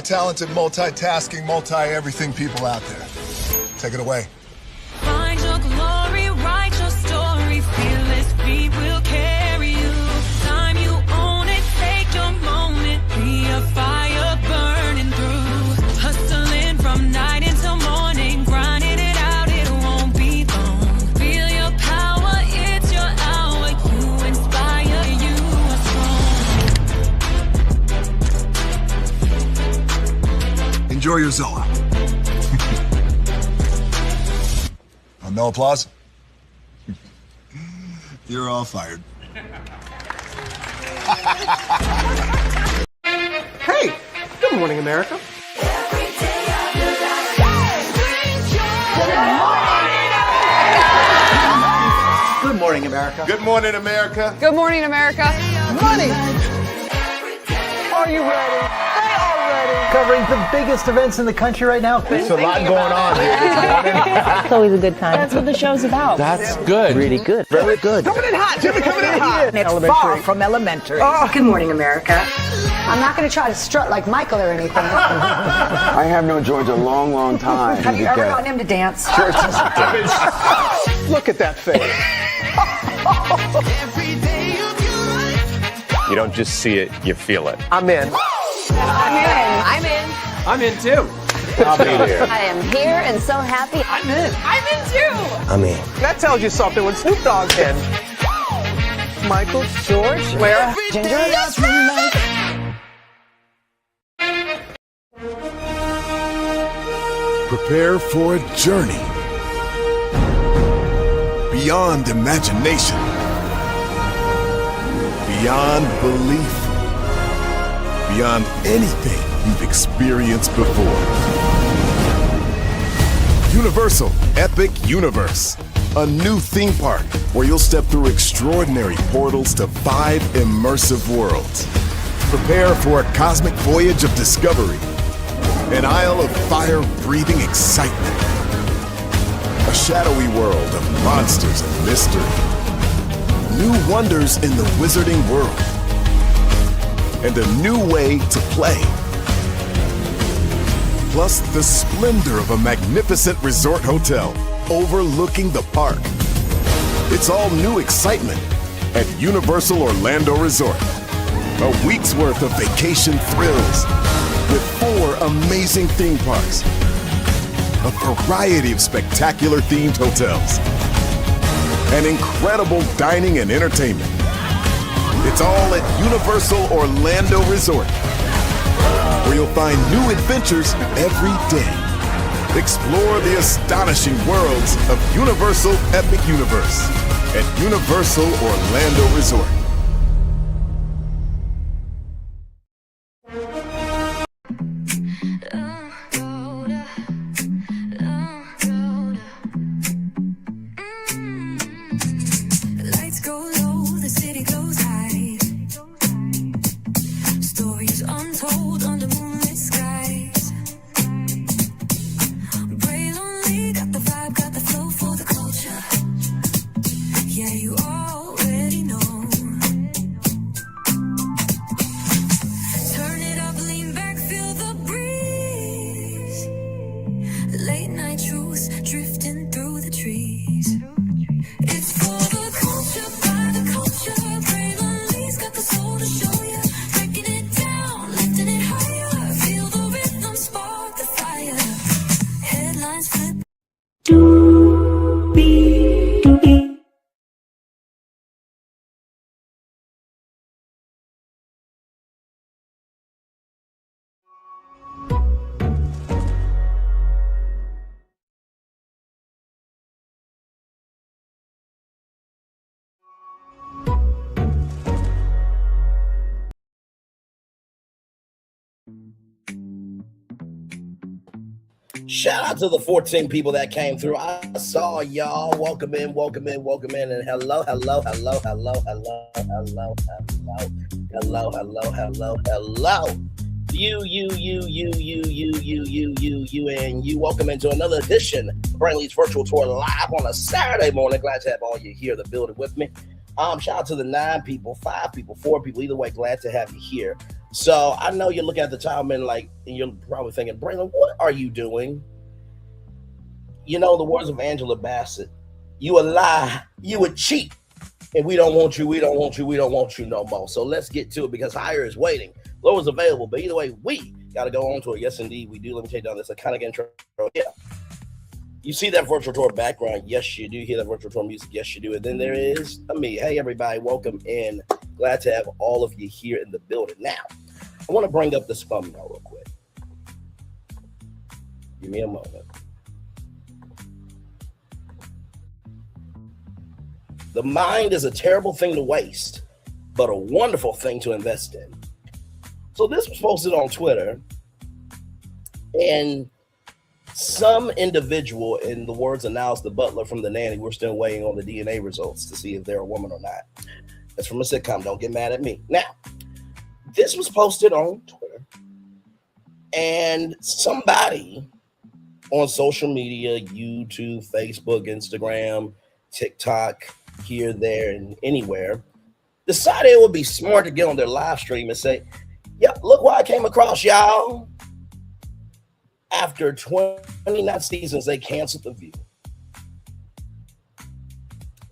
multi-talented, multitasking, multi-everything people out there. Take it away. Find your glory, write your story, fearless feet will carry you. Time you own it, take your moment, be a fire burning through. Hustling from night until morning, grinding it out, it won't be long. Feel your power, it's your hour, you inspire, you are strong. Enjoy your Zola. No applause? You're all fired. Hey, good morning, America. Good morning, America. Good morning, America. Good morning, America. Money. Are you ready? They are ready. Covering the biggest events in the country right now. There's a lot going on here this morning. It's always a good time. That's what the show's about. That's good. Really good. Very good. Coming in hot. Jimmy coming in hot. It's far from elementary. Good morning, America. I'm not going to try to strut like Michael or anything. I have known George a long, long time. Have you ever gotten him to dance? Church is Look at that face. You don't just see it, you feel it. I'm in. I'm in. I'm in too. I'll be there. I am here and so happy. I'm in. I'm in too. I'm in. That tells you something when Snoop Dogg's in. Michael, George, where? Ginger. Prepare for a journey beyond imagination, beyond belief, beyond anything you've experienced before. Universal Epic Universe, a new theme park where you'll step through extraordinary portals to 5 immersive worlds. Prepare for a cosmic voyage of discovery, an isle of fire-breathing excitement, a shadowy world of monsters and mystery, new wonders in the wizarding world, and a new way to play. Plus the splendor of a magnificent resort hotel overlooking the park. It's all new excitement at Universal Orlando Resort. A week's worth of vacation thrills with 4 amazing theme parks, a variety of spectacular themed hotels, and incredible dining and entertainment. It's all at Universal Orlando Resort, where you'll find new adventures every day. Explore the astonishing worlds of Universal Epic Universe at Universal Orlando Resort. Lights go low, the city goes high. Stories untold under moonlit skies. Pray lonely, got the vibe, got the flow for the culture. Yeah, you already know. Turn it up, lean back, feel the breeze. Late night truths drifting through the trees. It's for the culture, by the culture. Pray lonely's got the soul to show ya. Breaking it down, lifting it higher. Feel the rhythm, spark the fire. Headlines flip. Shout out to the 14 people that came through. I saw y'all. Welcome in, welcome in, welcome in. And hello, hello, hello, hello, hello, hello, hello, hello, hello, hello. You, and you. Welcome into another edition of Brantley's Virtual Tour live on a Saturday morning. Glad to have all you here in the building with me. Shout out to the 9 people, 5 people, 4 people. Either way, glad to have you here. So I know you're looking at the time and you're probably thinking, Braylon, what are you doing? You know, the words of Angela Bassett, you a lie, you a cheat, and we don't want you, we don't want you, we don't want you no more. So let's get to it because higher is waiting. Lower is available, but either way, we got to go on to it. Yes, indeed, we do. Let me take down this iconic intro. Yeah. You see that virtual tour background? Yes, you do. Hear that virtual tour music? Yes, you do. And then there is me. Hey, everybody, welcome in. Glad to have all of you here in the building. Now, I want to bring up this thumbnail real quick. Give me a moment. The mind is a terrible thing to waste, but a wonderful thing to invest in. So this was posted on Twitter, and some individual, in the words of Niles the butler from The Nanny, we're still waiting on the DNA results to see if they're a woman or not. That's from a sitcom. Don't get mad at me. Now, this was posted on Twitter, and somebody on social media, YouTube, Facebook, Instagram, TikTok, here, there, and anywhere, decided it would be smart to get on their live stream and say, yeah, look what I came across, y'all. After 29 seasons, they canceled The View.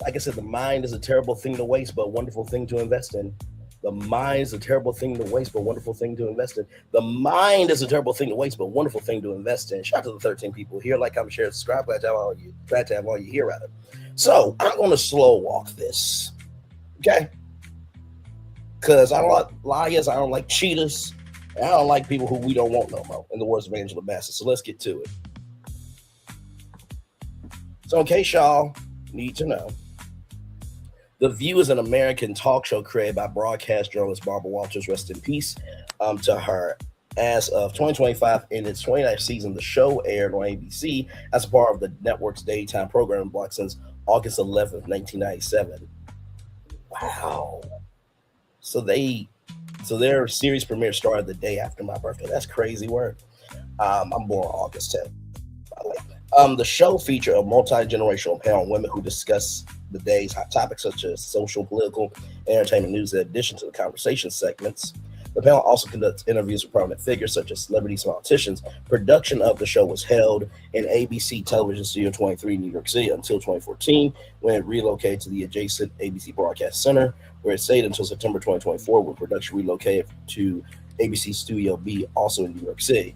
Like I said, the mind is a terrible thing to waste, but a wonderful thing to invest in. The mind is a terrible thing to waste, but a wonderful thing to invest in. The mind is a terrible thing to waste, but a wonderful thing to invest in. Shout out to the 13 people here. Like, comment, share, subscribe. Glad to have all you here, rather. So I'm going to slow walk this, okay? Because I don't like liars, I don't like cheaters, and I don't like people who we don't want no more, in the words of Angela Bassett. So let's get to it. So in case y'all need to know, The View is an American talk show created by broadcast journalist Barbara Walters, rest in peace to her. As of 2025, in its 29th season, the show aired on ABC as a part of the network's daytime programming block since August 11th, 1997. Wow. So their series premiere started the day after my birthday. That's crazy work. I'm born on August 10th, by the way. The show featured a multi-generational panel of women who discuss the day's hot topics such as social, political, and entertainment news in addition to the conversation segments. The panel also conducts interviews with prominent figures such as celebrities and politicians. Production of the show was held in ABC Television Studio 23 in New York City until 2014, when it relocated to the adjacent ABC Broadcast Center, where it stayed until September 2024, when production relocated to ABC Studio B, also in New York City.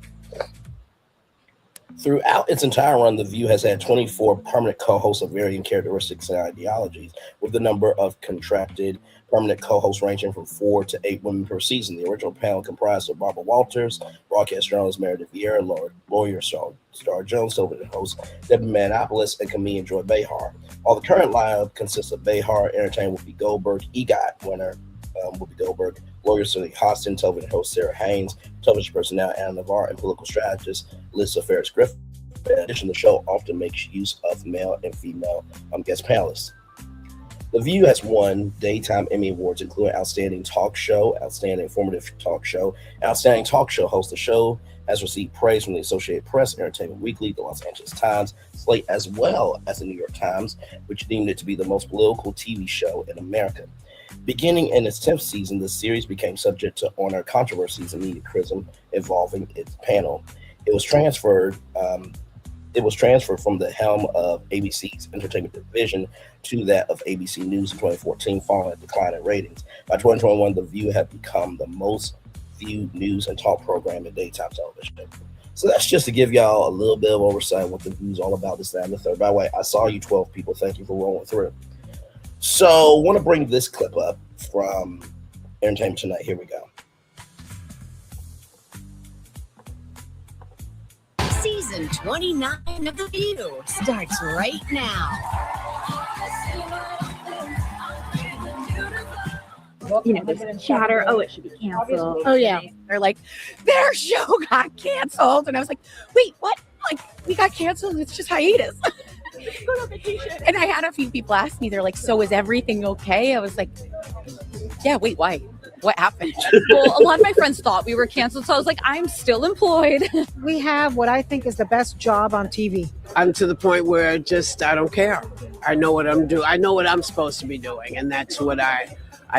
Throughout its entire run, The View has had 24 permanent co-hosts of varying characteristics and ideologies, with the number of contracted permanent co-hosts ranging from 4 to 8 women per season. The original panel comprised of Barbara Walters, broadcast journalist Meredith Vieira, lawyer Star Jones, television host Debbie Manopoulos, and comedian Joy Behar. While the current lineup consists of Behar, entertainer Whoopi Goldberg, EGOT winner Whoopi Goldberg, lawyer Cindy Hostin, television host Sarah Haynes, television personnel Anna Navarre, and political strategist Lisa Ferris Griffin. In addition, the show often makes use of male and female guest panelists. The View has won Daytime Emmy Awards, including Outstanding Talk Show, Outstanding Informative Talk Show, Outstanding Talk Show Host. The show has received praise from the Associated Press, Entertainment Weekly, the Los Angeles Times, Slate, as well as the New York Times, which deemed it to be the most political TV show in America. Beginning in its 10th season, the series became subject to honor controversies and media criticism involving its panel. It was transferred from the helm of ABC's entertainment division to that of ABC News in 2014, following a decline in ratings. By 2021, The View had become the most viewed news and talk program in daytime television. So that's just to give y'all a little bit of oversight of what The View is all about, this, that, and the third. By the way, I saw you 12 people. Thank you for rolling through. So I want to bring this clip up from Entertainment Tonight. Here we go. Season 29 of The View starts right now. You know, there's chatter. Oh, it should be canceled. Oh, yeah. They're like, their show got canceled. And I was like, wait, what? Like, we got canceled. It's just hiatus. Go on vacation. And I had a few people ask me, they're like, so is everything okay? I was like, yeah, wait, why? What happened? Well, a lot of my friends thought we were canceled, so I was like, I'm still employed. We have what I think is the best job on TV. I'm to the point where I don't care. I know what I'm doing. I know what I'm supposed to be doing, and that's what I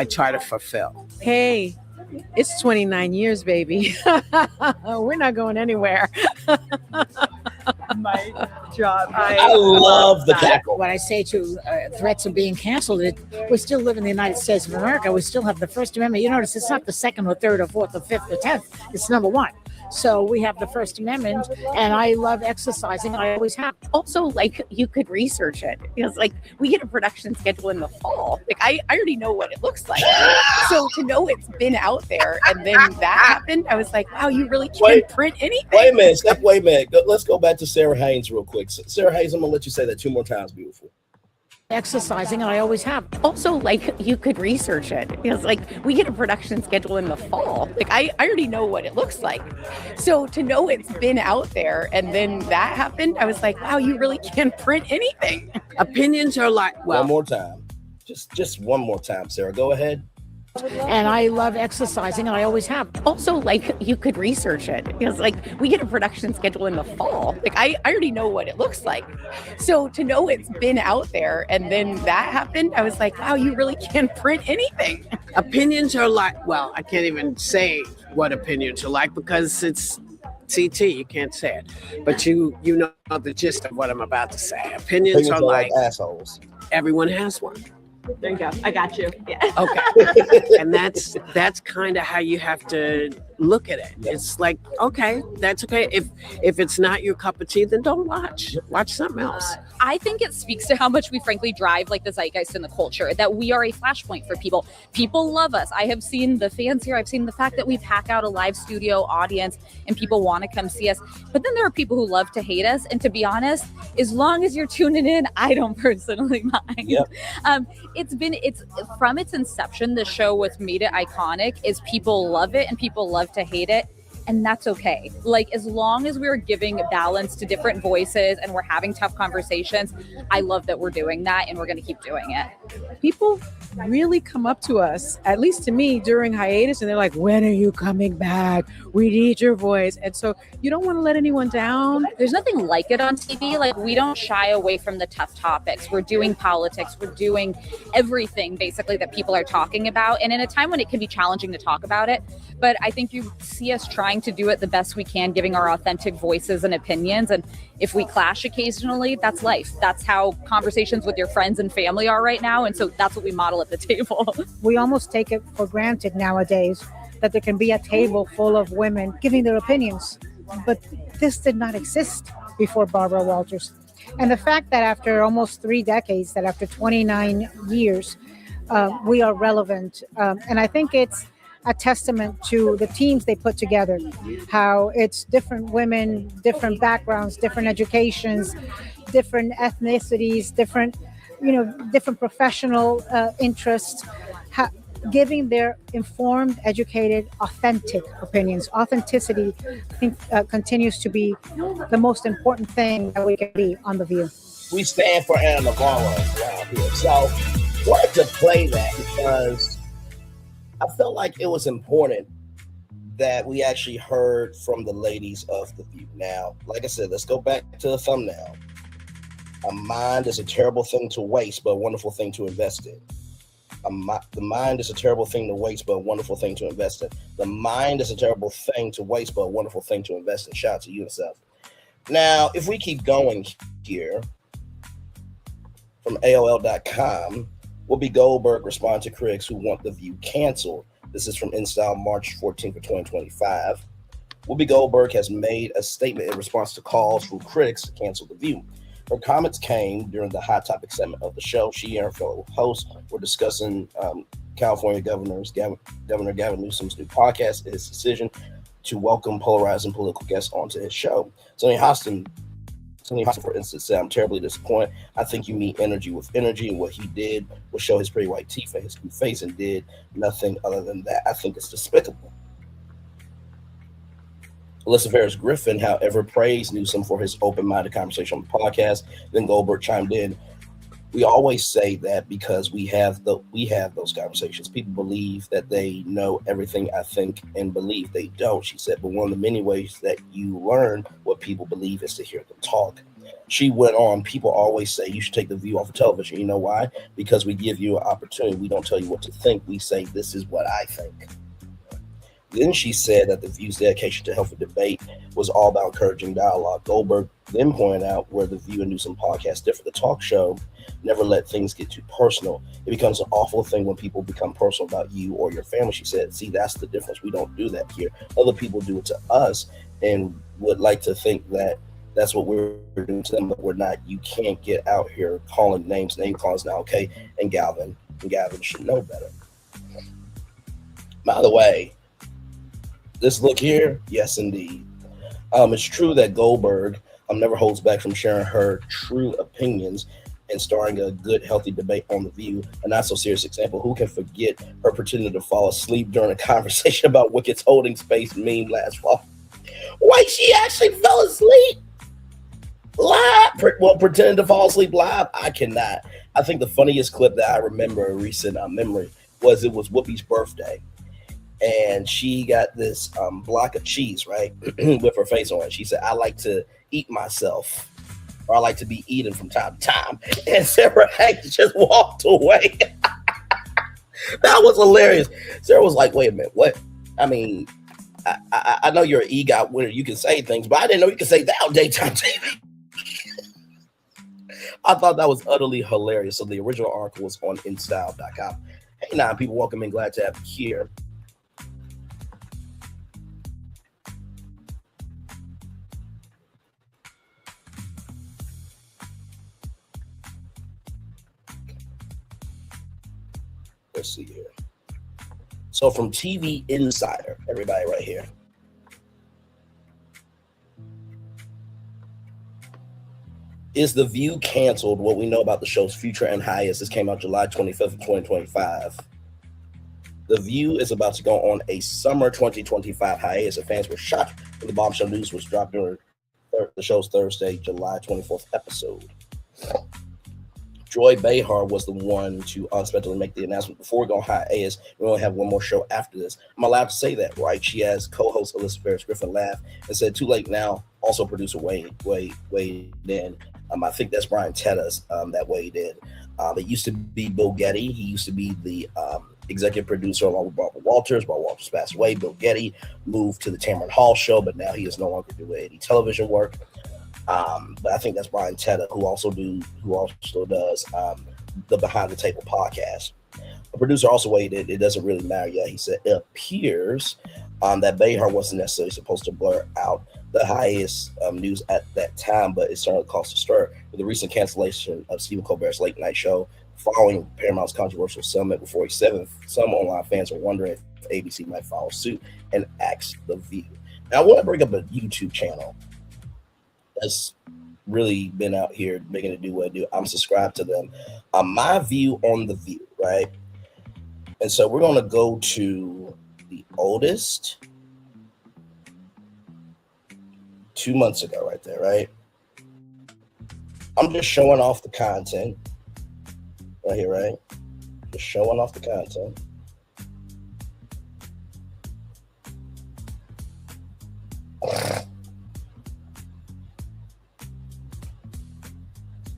try to fulfill. Hey, It's 29 years, baby. We're not going anywhere. My job. I love the cackle. When I say to threats of being canceled, we still live in the United States of America. We still have the First Amendment. You notice it's not the second or third or fourth or fifth or 10th. It's number one. So we have the First Amendment, and I love exercising. I always have. Also, like, you could research it because, like, we get a production schedule in the fall. Like, I already know what it looks like. So to know it's been out there and then that happened, I was like, wow, you really can't print anything. Wait a minute. Let's go back to Sarah Haynes real quick. Sarah Haynes, I'm gonna let you say that 2 more times, beautiful. Exercising, and I always have. Also, like, you could research it because, like, we get a production schedule in the fall. Like, I already know what it looks like. So to know it's been out there and then that happened, I was like, wow, you really can't print anything. Opinions are like, well, one more time. Just one more time, Sarah. Go ahead. And I love exercising, and I always have. Also, like, you could research it because, like, we get a production schedule in the fall. Like, I already know what it looks like. So to know it's been out there and then that happened, I was like, wow, you really can't print anything. opinions are like, well, I can't even say what opinions are like because it's CT, you can't say it. But you know the gist of what I'm about to say. Opinions are like assholes. Everyone has one. There you go. I got you. Yeah. Okay. And that's kind of how you have to look at it. It's like, okay, that's okay. If it's not your cup of tea, then don't watch. Watch something else. I think it speaks to how much we frankly drive like the zeitgeist in the culture, that we are a flashpoint for people. People love us. I have seen the fans here. I've seen the fact that we pack out a live studio audience and people want to come see us. But then there are people who love to hate us. And to be honest, as long as you're tuning in, I don't personally mind. Yep. It's from its inception, the show what's made it iconic is people love it and people love to hate it. And that's okay. Like, as long as we're giving balance to different voices and we're having tough conversations, I love that we're doing that and we're going to keep doing it. People really come up to us, at least to me, during hiatus, and they're like, when are you coming back? We need your voice. And so you don't want to let anyone down. There's nothing like it on TV. Like, we don't shy away from the tough topics. We're doing politics. We're doing everything basically that people are talking about. And in a time when it can be challenging to talk about it, but I think you see us trying to do it the best we can, giving our authentic voices and opinions. And if we clash occasionally, that's life. That's how conversations with your friends and family are right now. And so that's what we model at the table. We almost take it for granted nowadays that there can be a table full of women giving their opinions. But this did not exist before Barbara Walters. And the fact that after almost 3 decades, that after 29 years, we are relevant. And I think it's a testament to the teams they put together, how it's different women, different backgrounds, different educations, different ethnicities, different professional interests, giving their informed, educated, authentic opinions. Authenticity, I think, continues to be the most important thing that we can be on The View. We stand for Anna Navarro around here. So I wanted to play that because I felt like it was important that we actually heard from the ladies of The View. Now, like I said, let's go back to the thumbnail. A mind is a terrible thing to waste, but a wonderful thing to invest in. The mind is a terrible thing to waste, but a wonderful thing to invest in. The mind is a terrible thing to waste, but a wonderful thing to invest in. Shout out to UNICEF. Now, if we keep going here, from AOL.com, Whoopi Goldberg responded to critics who want The View canceled. This is from InStyle, March 14th of 2025. Whoopi Goldberg has made a statement in response to calls from critics to cancel The View. Her comments came during the Hot Topic segment of the show. She and her fellow hosts were discussing California Governor Gavin Newsom's new podcast and his decision to welcome polarizing political guests onto his show. Sonny Hostin, for instance, said, "I'm terribly disappointed. I think you meet energy with energy, and what he did was show his pretty white teeth and his cute face and did nothing other than that. I think it's despicable." Alyssa Ferris Griffin, however, praised Newsom for his open-minded conversation on the podcast. Then Goldberg chimed in, "We always say that because we have those conversations. People believe that they know everything I think and believe they don't," she said. "But one of the many ways that you learn what people believe is to hear them talk." She went on, "People always say you should take The View off of television. You know why? Because we give you an opportunity. We don't tell you what to think. We say, this is what I think." Then she said that the View's dedication to healthy debate was all about encouraging dialogue. Goldberg then pointed out where the View and Newsom podcast differ. The talk show never let things get too personal. It becomes an awful thing when people become personal about you or your family, she said. See, that's the difference. We don't do that here. Other people do it to us and would like to think that that's what we're doing to them, but we're not. You can't get out here calling names. Name calling is not okay. And Gavin should know better. By the way, this look here, yes, indeed. It's true that Goldberg never holds back from sharing her true opinions and starting a good, healthy debate on The View. A not so serious example. Who can forget her pretending to fall asleep during a conversation about Wicked's holding space meme last fall? Wait, she actually fell asleep live? Well, pretending to fall asleep live? I cannot. I think the funniest clip that I remember, a recent memory, was Whoopi's birthday. And she got this block of cheese, right, with her face on it. She said, I like to eat myself, or I like to be eaten from time to time. And Sarah Hanks just walked away. That was hilarious. Sarah was like, wait a minute, what? I mean, I know you're an EGOT winner. You can say things, but I didn't know you could say that on daytime TV. I thought that was utterly hilarious. So the original article was on InStyle.com. Hey, now, people, welcome in. Glad to have you here. Let's see here. So from TV Insider, everybody right here. Is The View canceled? What we know about the show's future and hiatus. This came out July 25th of 2025. The View is about to go on a summer 2025 hiatus. And fans were shocked when the bombshell news was dropped during the show's Thursday, July 24th episode. Joy Behar was the one to unexpectedly make the announcement before we go on hiatus. We only have one more show after this. I'm allowed to say that, right? She has co-host Elizabeth Ferris Griffin laughed and said, too late now. Also producer Wade in. I think that's Brian Tedda's that weighed in. It used to be Bill Getty. He used to be the executive producer along with Barbara Walters. Barbara Walters passed away. Bill Getty moved to the Tamron Hall show, but now he is no longer doing any television work. But I think that's Brian Tedda, who also does the Behind the Table podcast. The producer also weighed in. It doesn't really matter yet. He said it appears that Behar wasn't necessarily supposed to blur out the highest news at that time, but it certainly caused a stir with the recent cancellation of Stephen Colbert's late night show following Paramount's controversial settlement with 47. Some online fans are wondering if ABC might follow suit and axe The View. Now, I want to bring up a YouTube channel that's really been out here making it do what it do. I'm subscribed to them. My View on The View, right? And so we're going to go to the oldest 2 months ago right there, right? I'm just showing off the content right here, right? Just showing off the content.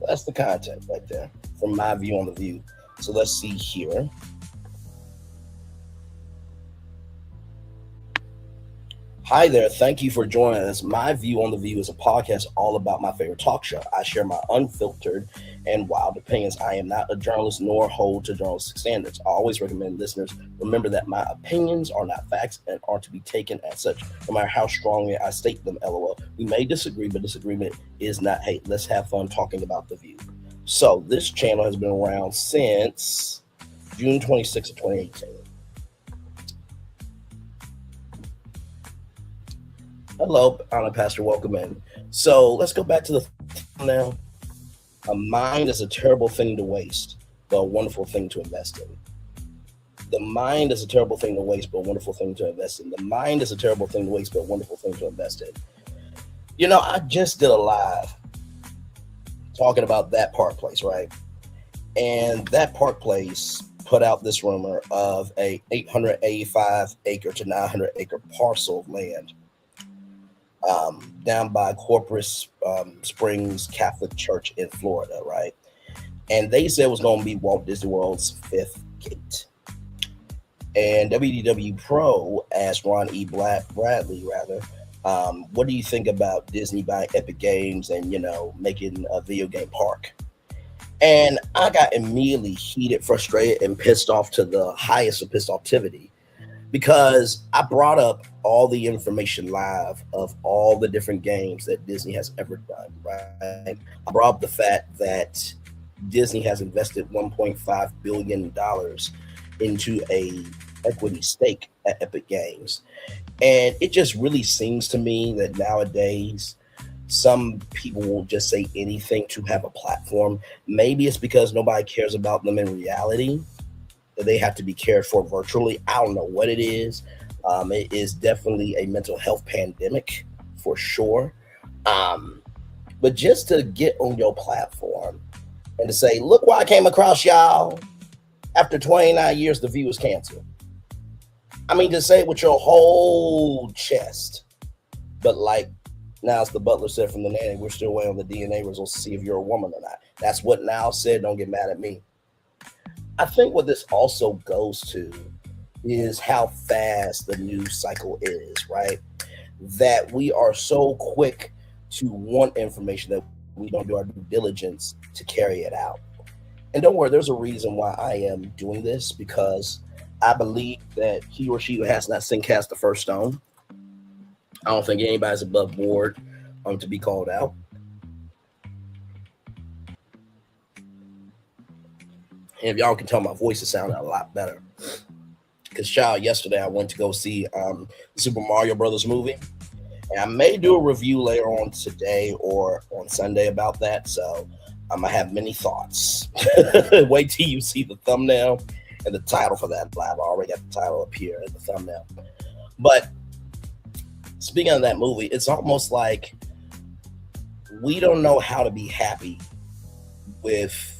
That's the content right there from My View on The View. So let's see here. Hi there. Thank you for joining us. My View on The View is a podcast all about my favorite talk show. I share my unfiltered and wild opinions. I am not a journalist nor hold to journalistic standards. I always recommend listeners remember that my opinions are not facts and are to be taken as such, no matter how strongly I state them, LOL. We may disagree, but disagreement is not hate. Let's have fun talking about The View. So this channel has been around since June 26th of 2018. Hello, Honor Pastor, welcome in. So let's go back to the now. A mind is a terrible thing to waste, but a wonderful thing to invest in. The mind is a terrible thing to waste, but a wonderful thing to invest in. The mind is a terrible thing to waste, but a wonderful thing to invest in. You know, I just did a live talking about That Park Place, right? And That Park Place put out this rumor of a 885 acre to 900 acre parcel of land down by Corpus Springs Catholic Church in Florida, right? And they said it was going to be Walt Disney World's fifth gate. And WDW Pro asked Ron E. Bradley, what do you think about Disney buying Epic Games and, making a video game park? And I got immediately heated, frustrated, and pissed off to the highest of pissed offtivity, because I brought up all the information live of all the different games that Disney has ever done, right? I brought up the fact that Disney has invested $1.5 billion into a equity stake at Epic Games. And it just really seems to me that nowadays some people will just say anything to have a platform. Maybe it's because nobody cares about them in reality, that they have to be cared for virtually. I don't know what it is. It is definitely a mental health pandemic for sure. But just to get on your platform and to say, look what I came across, y'all. After 29 years, The View was canceled. I mean, to say it with your whole chest. But like, now as the butler said from the nanny, we're still waiting on the DNA results to see if you're a woman or not. That's what Now said. Don't get mad at me. I think what this also goes to is how fast the news cycle is, right? That we are so quick to want information that we don't do our due diligence to carry it out. And don't worry, there's a reason why I am doing this, because I believe that he or she who has not sinned cast the first stone. I don't think anybody's above board to be called out. And if y'all can tell, my voice is sounding a lot better. Because, child, yesterday I went to go see the Super Mario Brothers movie. And I may do a review later on today or on Sunday about that. So I'm going to have many thoughts. Wait till you see the thumbnail and the title for that. I've already got the title up here and the thumbnail. But speaking of that movie, it's almost like we don't know how to be happy with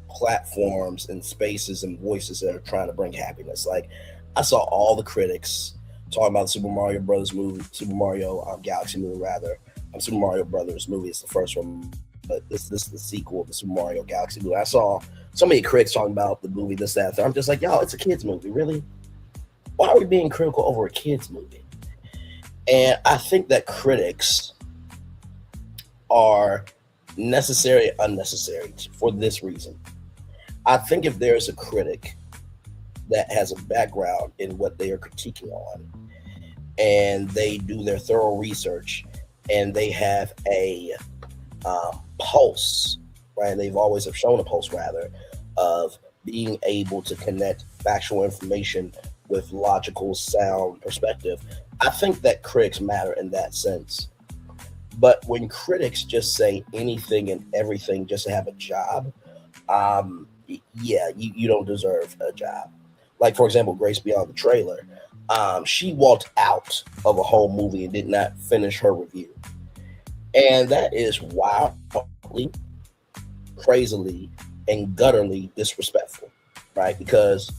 platforms and spaces and voices that are trying to bring happiness. Like, I saw all the critics talking about the Super Mario Brothers movie, Super Mario Galaxy movie, rather. Super Mario Brothers movie is the first one, but this is the sequel of the Super Mario Galaxy movie. I saw so many critics talking about the movie, this, that, I'm just like, y'all, it's a kid's movie, really? Why are we being critical over a kid's movie? And I think that critics are necessary and unnecessary for this reason. I think if there's a critic that has a background in what they are critiquing on, and they do their thorough research, and they have a pulse, right? They've always have shown a pulse, rather, of being able to connect factual information with logical, sound perspective. I think that critics matter in that sense. But when critics just say anything and everything just to have a job, you don't deserve a job. Like, for example, Grace Beyond the trailer. She walked out of a whole movie and did not finish her review. And that is wildly, crazily, and gutturally disrespectful, right? Because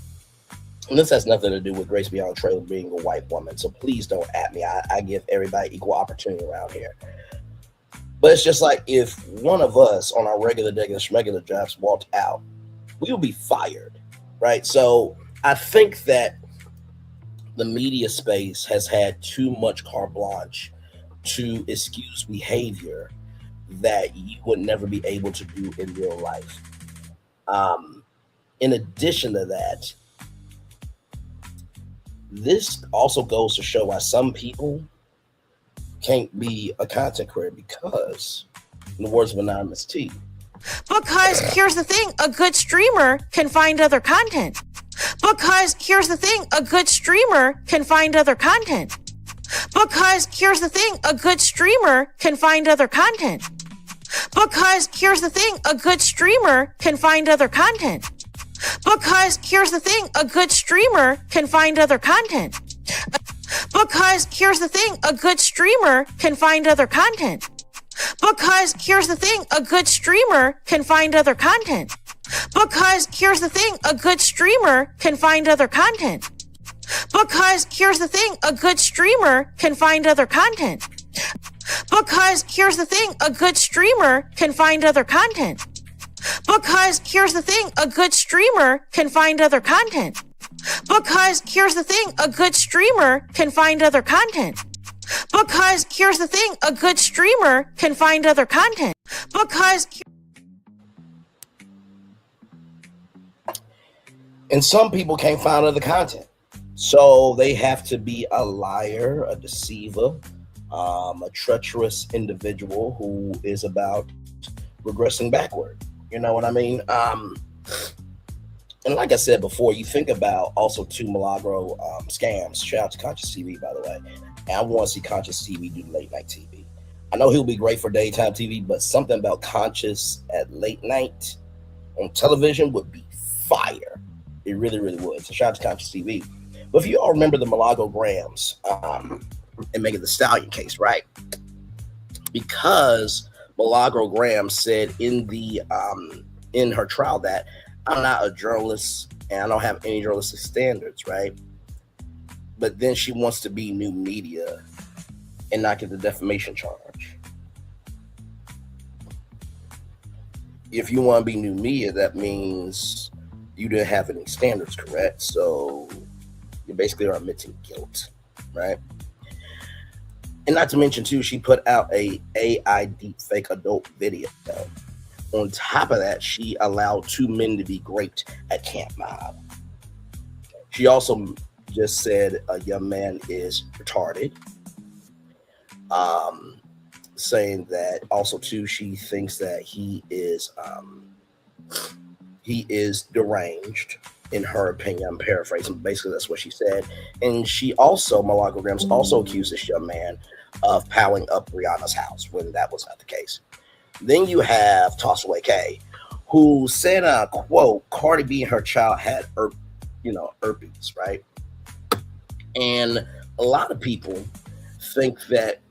this has nothing to do with Grace Beyond the trailer being a white woman. So please don't at me. I give everybody equal opportunity around here. But it's just like, if one of us on our regular jobs walked out, we would be fired, right? So I think that the media space has had too much carte blanche to excuse behavior that you would never be able to do in real life. In addition to that, this also goes to show why some people can't be a content creator, because, in the words of Anonymous T, because here's the thing, a good streamer can find other content. Because here's the thing, a good streamer can find other content. Because here's the thing, a good streamer can find other content. Because here's the thing, a good streamer can find other content. Because here's the thing, a good streamer can find other content. Because here's the thing, a good streamer can find other content. Because here's the thing, a good streamer can find other content. Because here's the thing, a good streamer can find other content. Because here's the thing, a good streamer can find other content. Because here's the thing, a good streamer can find other content. Because here's the thing, a good streamer can find other content. Because here's the thing, a good streamer can find other content. Because here's the thing, a good streamer can find other content. Because and some people can't find other content. So they have to be a liar, a deceiver, a treacherous individual who is about regressing backward. You know what I mean? And like I said before, you think about also too Milagro scams. Shout out to Conscious TV, by the way. And I want to see Conscious TV do late night TV. I know he'll be great for daytime TV, but something about Conscious at late night on television would be fire. It really, really would. So shout out to Conscious TV. But if you all remember the Milagro-grams and Megan Thee Stallion case, right? Because Milagro-Graham said in her trial that I'm not a journalist and I don't have any journalistic standards, right? But then she wants to be new media and not get the defamation charge. If you want to be new media, that means you didn't have any standards, correct? So you basically are admitting guilt, right? And not to mention too, she put out a AI deepfake adult video. On top of that, she allowed 2 men to be raped at Camp Mob. She also just said a young man is retarded. Saying that also too, she thinks that he is deranged, in her opinion. I'm paraphrasing, but basically that's what she said. And she also, Milagro Grams also accused this young man of powering up Rihanna's house when that was not the case. Then you have Tossaway K, who said, quote, Cardi B and her child had herpes, right? And a lot of people think that,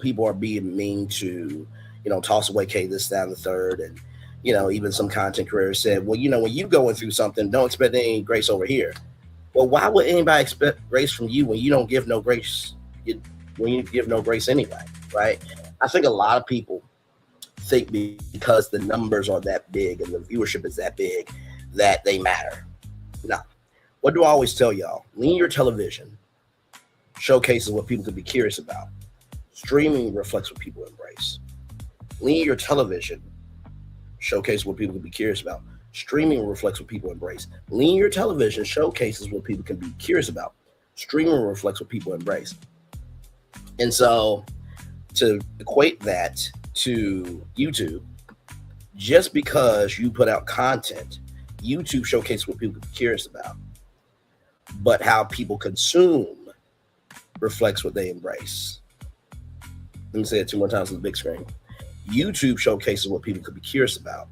people are being mean to, Tossaway K, this, that, and the third. And, even some content creators said, well, when you going through something, don't expect any grace over here. Well, why would anybody expect grace from you when you don't give no grace, when you give no grace anyway, right? I think a lot of people think because the numbers are that big and the viewership is that big that they matter. No. What do I always tell y'all? Linear television showcases what people could be curious about. Streaming reflects what people embrace. Linear television showcases what people can be curious about. Streaming reflects what people embrace. Linear television showcases what people can be curious about. Streaming reflects what people embrace. And so to equate that to YouTube, just because you put out content, YouTube showcases what people can be curious about. But how people consume reflects what they embrace. Let me say it 2 more times on the big screen. YouTube showcases what people could be curious about.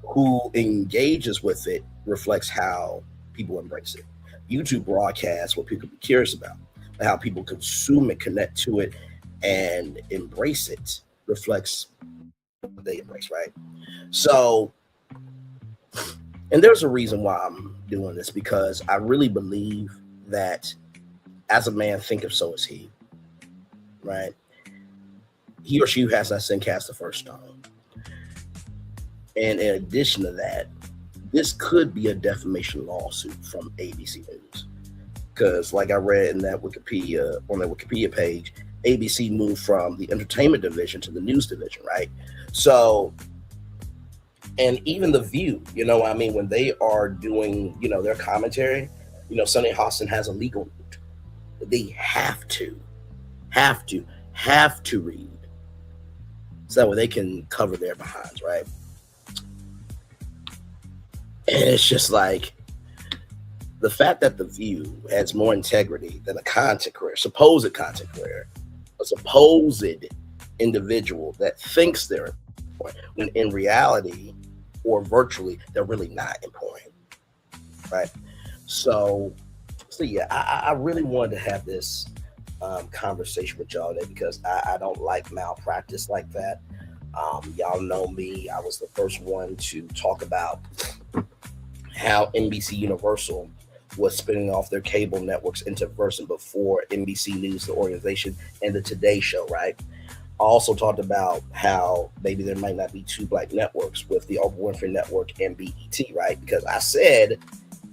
Who engages with it reflects how people embrace it. YouTube broadcasts what people could be curious about. How people consume it, connect to it, and embrace it reflects what they embrace, right? So, and there's a reason why I'm doing this, because I really believe that as a man thinketh, so is he, right? He or she who has not sinned cast the first stone. And in addition to that, this could be a defamation lawsuit from ABC News. Because like I read in that Wikipedia, on that Wikipedia page, ABC moved from the entertainment division to the news division, right? So, and even The View, when they are doing, their commentary, Sunny Hostin has a legal note that they have to read. So that way they can cover their behinds, right? And it's just like the fact that The View has more integrity than a content creator, supposed content creator, a supposed individual that thinks they're important, when in reality or virtually, they're really not important, right? So yeah, I really wanted to have this conversation with y'all today because I don't like malpractice like that. Y'all know me. I was the first one to talk about how NBC Universal was spinning off their cable networks into Versant before NBC News, the organization, and the Today Show, right? I also talked about how maybe there might not be 2 black networks with the Oprah Winfrey Network and BET, right? Because I said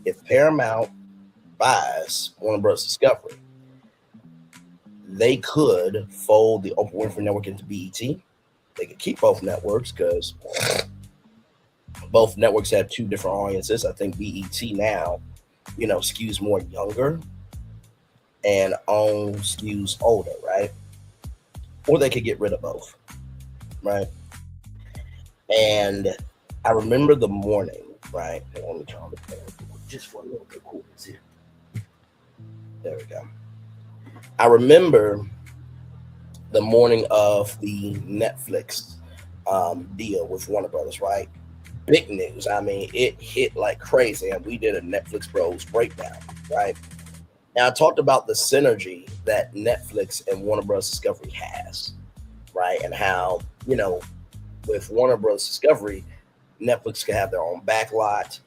if Paramount buys Warner Bros. Discovery, they could fold the Oprah Winfrey Network into BET. They could keep both networks because both networks have two different audiences. I think BET now, skews more younger, and OWN skews older, right? Or they could get rid of both, right? And I remember the morning, right? Let me turn on the fan just for a little bit of coolness here. There we go. I remember the morning of the Netflix deal with Warner Brothers, right? Big news. I mean, it hit like crazy, and we did a Netflix Bros breakdown, right? Now, I talked about the synergy that Netflix and Warner Bros. Discovery has, right? And how, with Warner Bros. Discovery, Netflix can have their own backlot.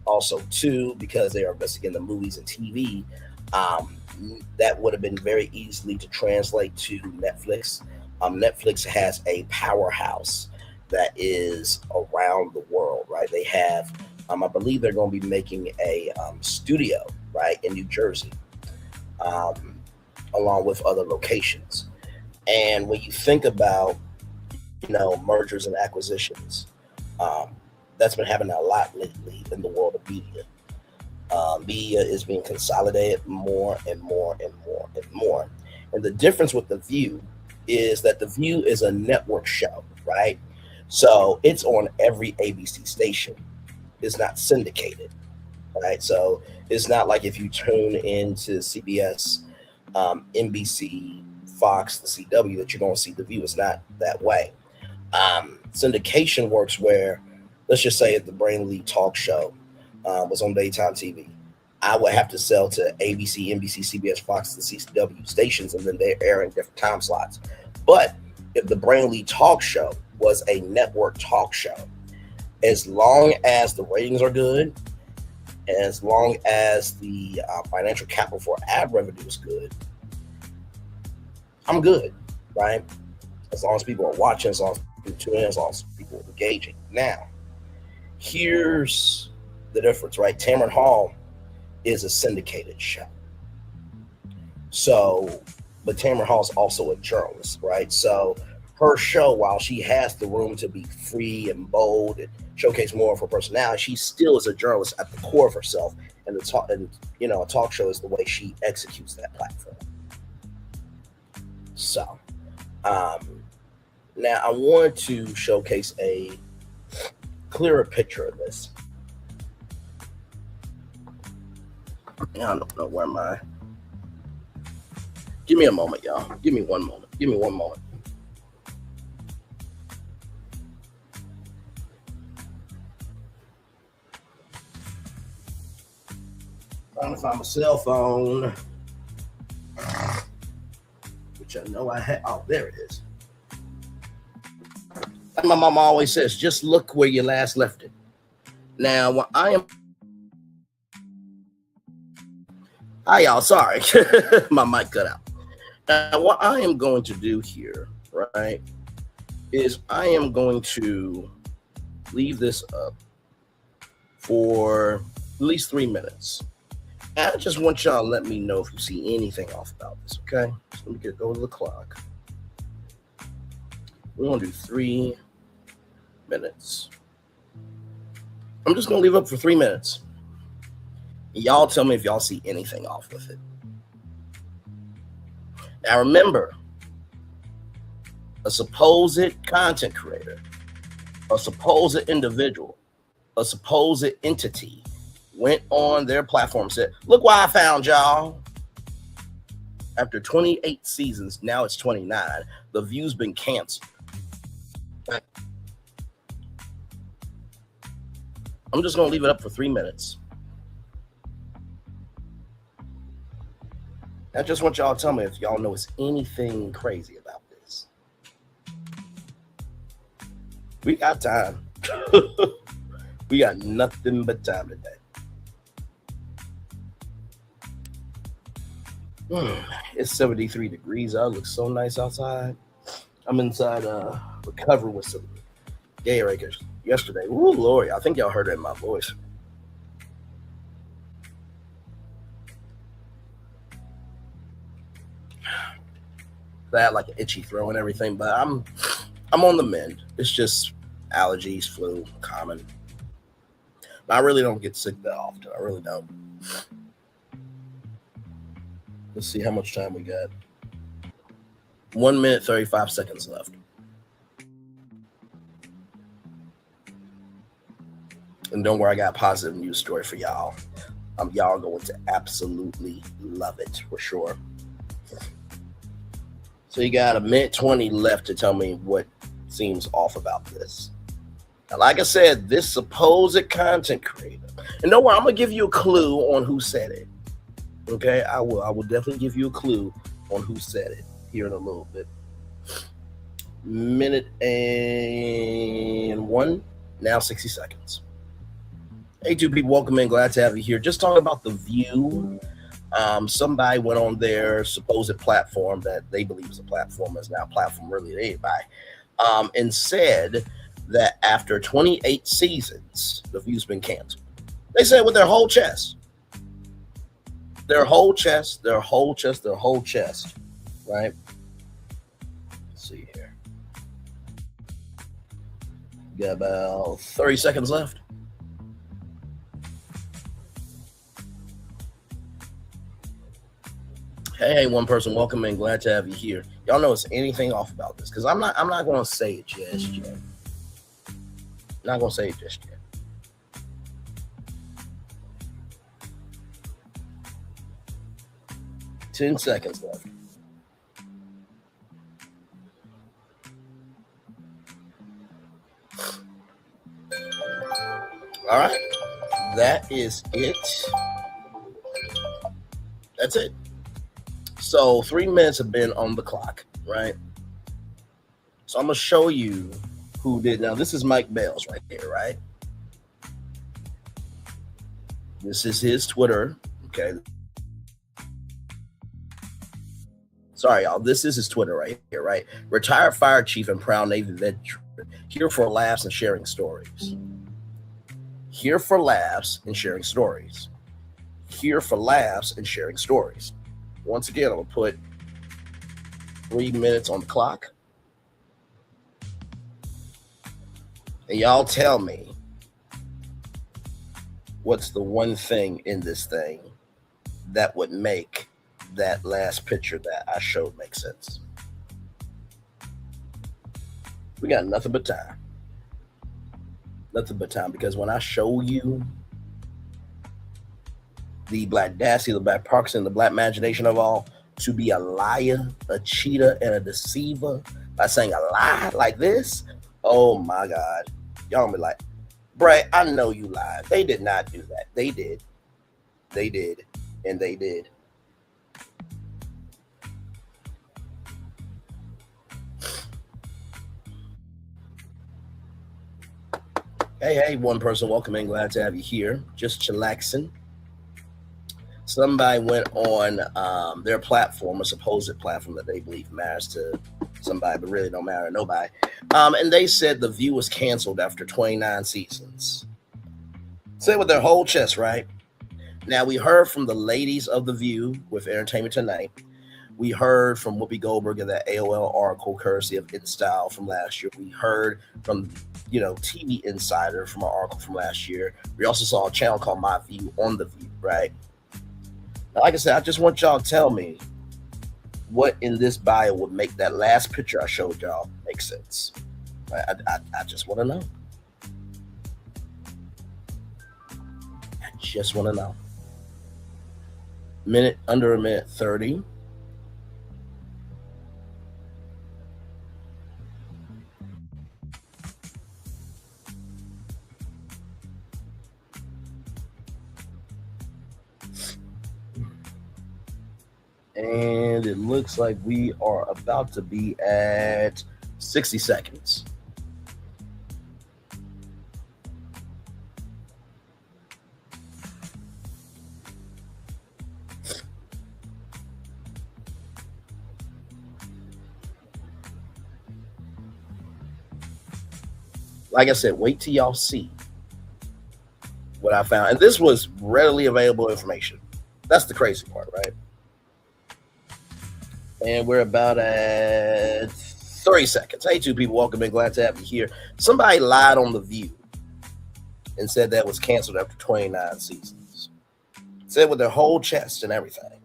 Also, too, because they are investing in the movies and TV, that would have been very easily to translate to Netflix. Netflix has a powerhouse that is around the world, right? They have, I believe they're going to be making a studio, right, in New Jersey, along with other locations. And when you think about, mergers and acquisitions, that's been happening a lot lately in the world of media. Media is being consolidated more and more and more and more. And the difference with The View is that The View is a network show, right? So it's on every ABC station. It's not syndicated, right? So it's not like if you tune into CBS, NBC, Fox, the CW, that you're going to see The View. It's not that way. Syndication works where, let's just say if the Brainly talk show was on daytime TV, I would have to sell to ABC, NBC, CBS, Fox, the CW stations, and then they're airing different time slots. But if the Brainly talk show was a network talk show, as long as the ratings are good, as long as the financial capital for ad revenue is good, I'm good, right? As long as people are watching, as long as people tune in, as long as people are engaging. Now, here's the difference, right? Tamron Hall is a syndicated show. So, but Tamron Hall is also a journalist, right? So her show, while she has the room to be free and bold and showcase more of her personality, she still is a journalist at the core of herself. And a talk show is the way she executes that platform. So, now I wanted to showcase a clearer picture of this. I don't know where my. Give me a moment, y'all. Give me one moment. Give me one moment. Trying to find my cell phone, which I know I had. Oh, there it is. Like my mama always says, just look where you last left it. Now, what I am. Hi, y'all. Sorry. My mic cut out. Now, what I am going to do here, right, is I am going to leave this up for at least 3 minutes. And I just want y'all to let me know if you see anything off about this, okay? So let me go to the clock. We're going to do 3 minutes. I'm just going to leave it up for 3 minutes. Y'all tell me if y'all see anything off with it. Now remember, a supposed content creator, a supposed individual, a supposed entity went on their platform and said, look what I found, y'all. After 28 seasons, now it's 29, The View's been canceled. I'm just going to leave it up for 3 minutes. I just want y'all to tell me if y'all know it's anything crazy about this. We got time. We got nothing but time today. It's 73 degrees out. It looks so nice outside. I'm inside recovery with some Gatorade yesterday. Ooh, Lord, I think y'all heard it in my voice. I had like an itchy throat and everything, but I'm on the mend. It's just allergies, flu, common. I really don't get sick that often. I really don't. Let's see how much time we got. 1 minute, 35 seconds left. And don't worry, I got a positive news story for y'all. Y'all are going to absolutely love it for sure. So you got a minute 20 left to tell me what seems off about this. Now, like I said, this supposed content creator, and don't worry, I'm gonna give you a clue on who said it. Okay, I will definitely give you a clue on who said it here in a little bit. Minute and 1, now 60 seconds. Hey, two people, welcome in. Glad to have you here. Just talking about The View. Somebody went on their supposed platform that they believe is a platform, is now a platform really to anybody, and said that after 28 seasons, The View's been canceled. They said with their whole chest. Their whole chest, right? Let's see here. Got about 30 seconds left. Hey, one person, welcome in. Glad to have you here. Y'all notice anything off about this? Because I'm not going to say it just yet. Not going to say it just yet. Ten seconds left. All right. That is it. That's it. So 3 minutes have been on the clock, right? So I'm going to show you who did. Now, this is Mike Bales right here, right? This is his Twitter. Okay. Sorry, y'all. This is his Twitter right here, right? Retired fire chief and proud Navy veteran. Here for laughs and sharing stories. Here for laughs and sharing stories. Here for laughs and sharing stories. Once again, I'm going to put 3 minutes on the clock. And y'all tell me what's the one thing in this thing that would make that last picture that I showed make sense. We got nothing but time. Nothing but time, because when I show you the blackdacity, the blackpocrisy, and the blackmagination of all, to be a liar, a cheater, and a deceiver by saying a lie like this, oh my God. Y'all gonna be like, bruh, I know you lied. They did not do that. They did. They did. And they did. Hey, one person, welcome in. Glad to have you here. Just chillaxing. Somebody went on their platform, a supposed platform that they believe matters to somebody, but really don't matter to nobody. And they said The View was canceled after 29 seasons. Say with their whole chest, right? Now, we heard from the ladies of The View with Entertainment Tonight. We heard from Whoopi Goldberg in that AOL article, courtesy of InStyle from last year. We heard from, TV Insider from an article from last year. We also saw a channel called My View on The View, right? Now, like I said, I just want y'all to tell me what in this bio would make that last picture I showed y'all make sense. Right? I just want to know. I just want to know. Under a minute 30. And it looks like we are about to be at 60 seconds. Like I said, wait till y'all see what I found. And this was readily available information. That's the crazy part, right? And we're about at 30 seconds. Hey, two people, welcome in. Glad to have you here. Somebody lied on The View and said that was canceled after 29 seasons. Said with their whole chest and everything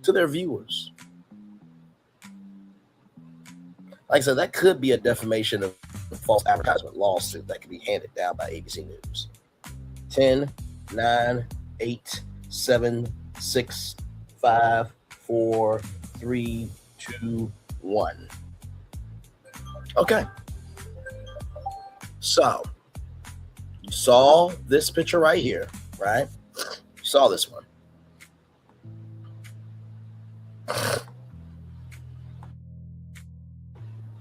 to their viewers. Like I said, that could be a defamation of false advertisement lawsuit that could be handed down by ABC News. 10, 9, 8, 7, 6, 5, 4, 3, 2, 1. Okay. So, you saw this picture right here, right? You saw this one.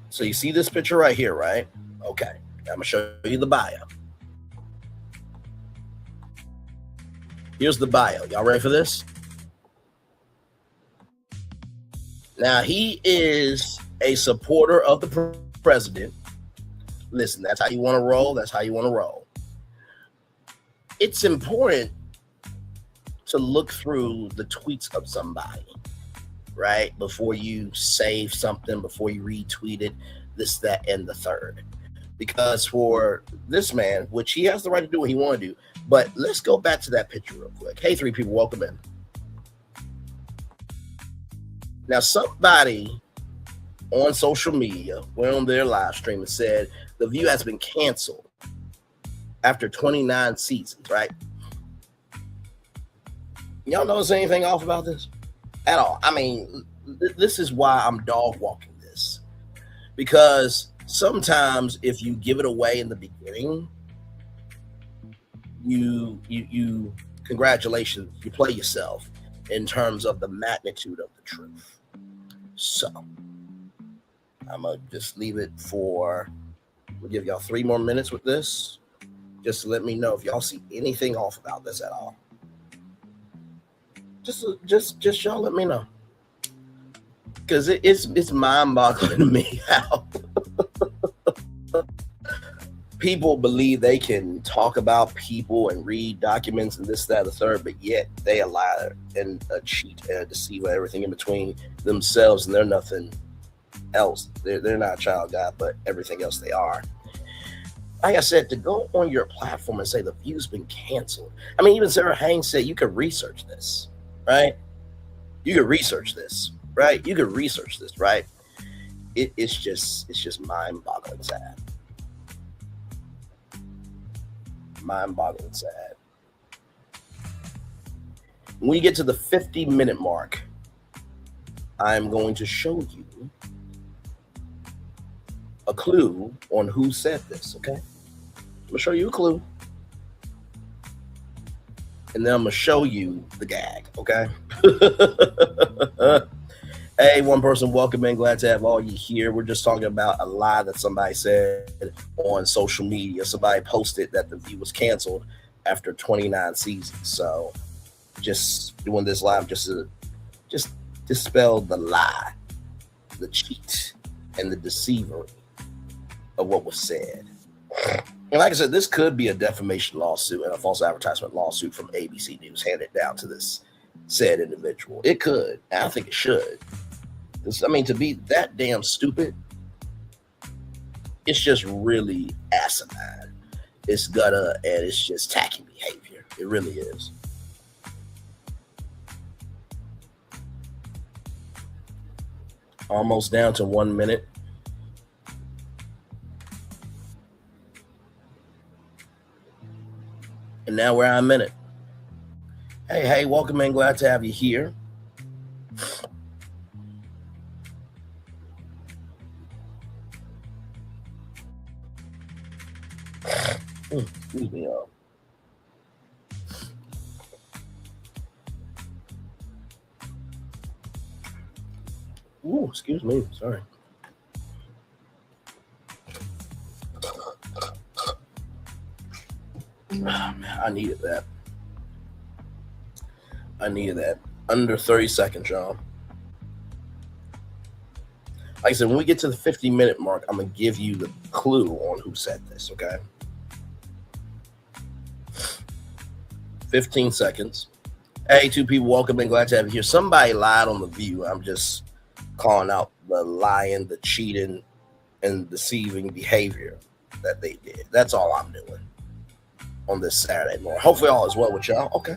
So you see this picture right here, right? Okay. I'm going to show you the bio. Here's the bio. Y'all ready for this? Now, he is a supporter of the president. Listen, that's how you want to roll. That's how you want to roll. It's important to look through the tweets of somebody, right? Before you save something, before you retweet it, this, that, and the third. Because for this man, which he has the right to do what he want to do, but let's go back to that picture real quick. Hey, three people, welcome in. Now, somebody on social media went on their live stream and said The View has been canceled after 29 seasons, right? Y'all notice anything off about this at all? I mean, this is why I'm dog walking this, because sometimes if you give it away in the beginning, you congratulations, you play yourself in terms of the magnitude of the truth. So I'm gonna just leave it for, we'll give y'all 3 more minutes with this. Just to let me know if y'all see anything off about this at all. Just y'all let me know, because it's mind-boggling to me how people believe they can talk about people and read documents and this, that, the third, but yet they a liar and a cheat and a deceiver, everything in between themselves, and they're nothing else. They're not a child of God, but everything else they are. Like I said, to go on your platform and say The View's been canceled. I mean, even Sarah Haynes said you could research this, right? You could research this, right? You could research this, right? It's just mind-boggling sad. Mind-boggling sad. When you get to the 50-minute mark, I'm going to show you a clue on who said this, okay? I'm gonna show you a clue, and then I'm gonna show you the gag, okay? Hey, one person, welcome in. Glad to have all you here. We're just talking about a lie that somebody said on social media. Somebody posted that The View was canceled after 29 seasons. So just doing this live just to dispel the lie, the cheat, and the deceivery of what was said. And like I said, this could be a defamation lawsuit and a false advertisement lawsuit from ABC News handed down to this said individual. It could. And I think it should. I mean, to be that damn stupid, it's just really asinine. It's gutter, and it's just tacky behavior. It really is. Almost down to 1 minute. And now we're at a minute. Hey, welcome in. Glad to have you here. Excuse me, y'all. Ooh, excuse me. Sorry. Man, I needed that. Under 30 seconds, y'all. Like I said, when we get to the 50-minute mark, I'm going to give you the clue on who said this, okay? 15 seconds. Hey, two people, welcome in. Glad to have you here. Somebody lied on The View. I'm just calling out the lying, the cheating, and deceiving behavior that they did. That's all I'm doing on this Saturday morning. Hopefully all is well with y'all. Okay.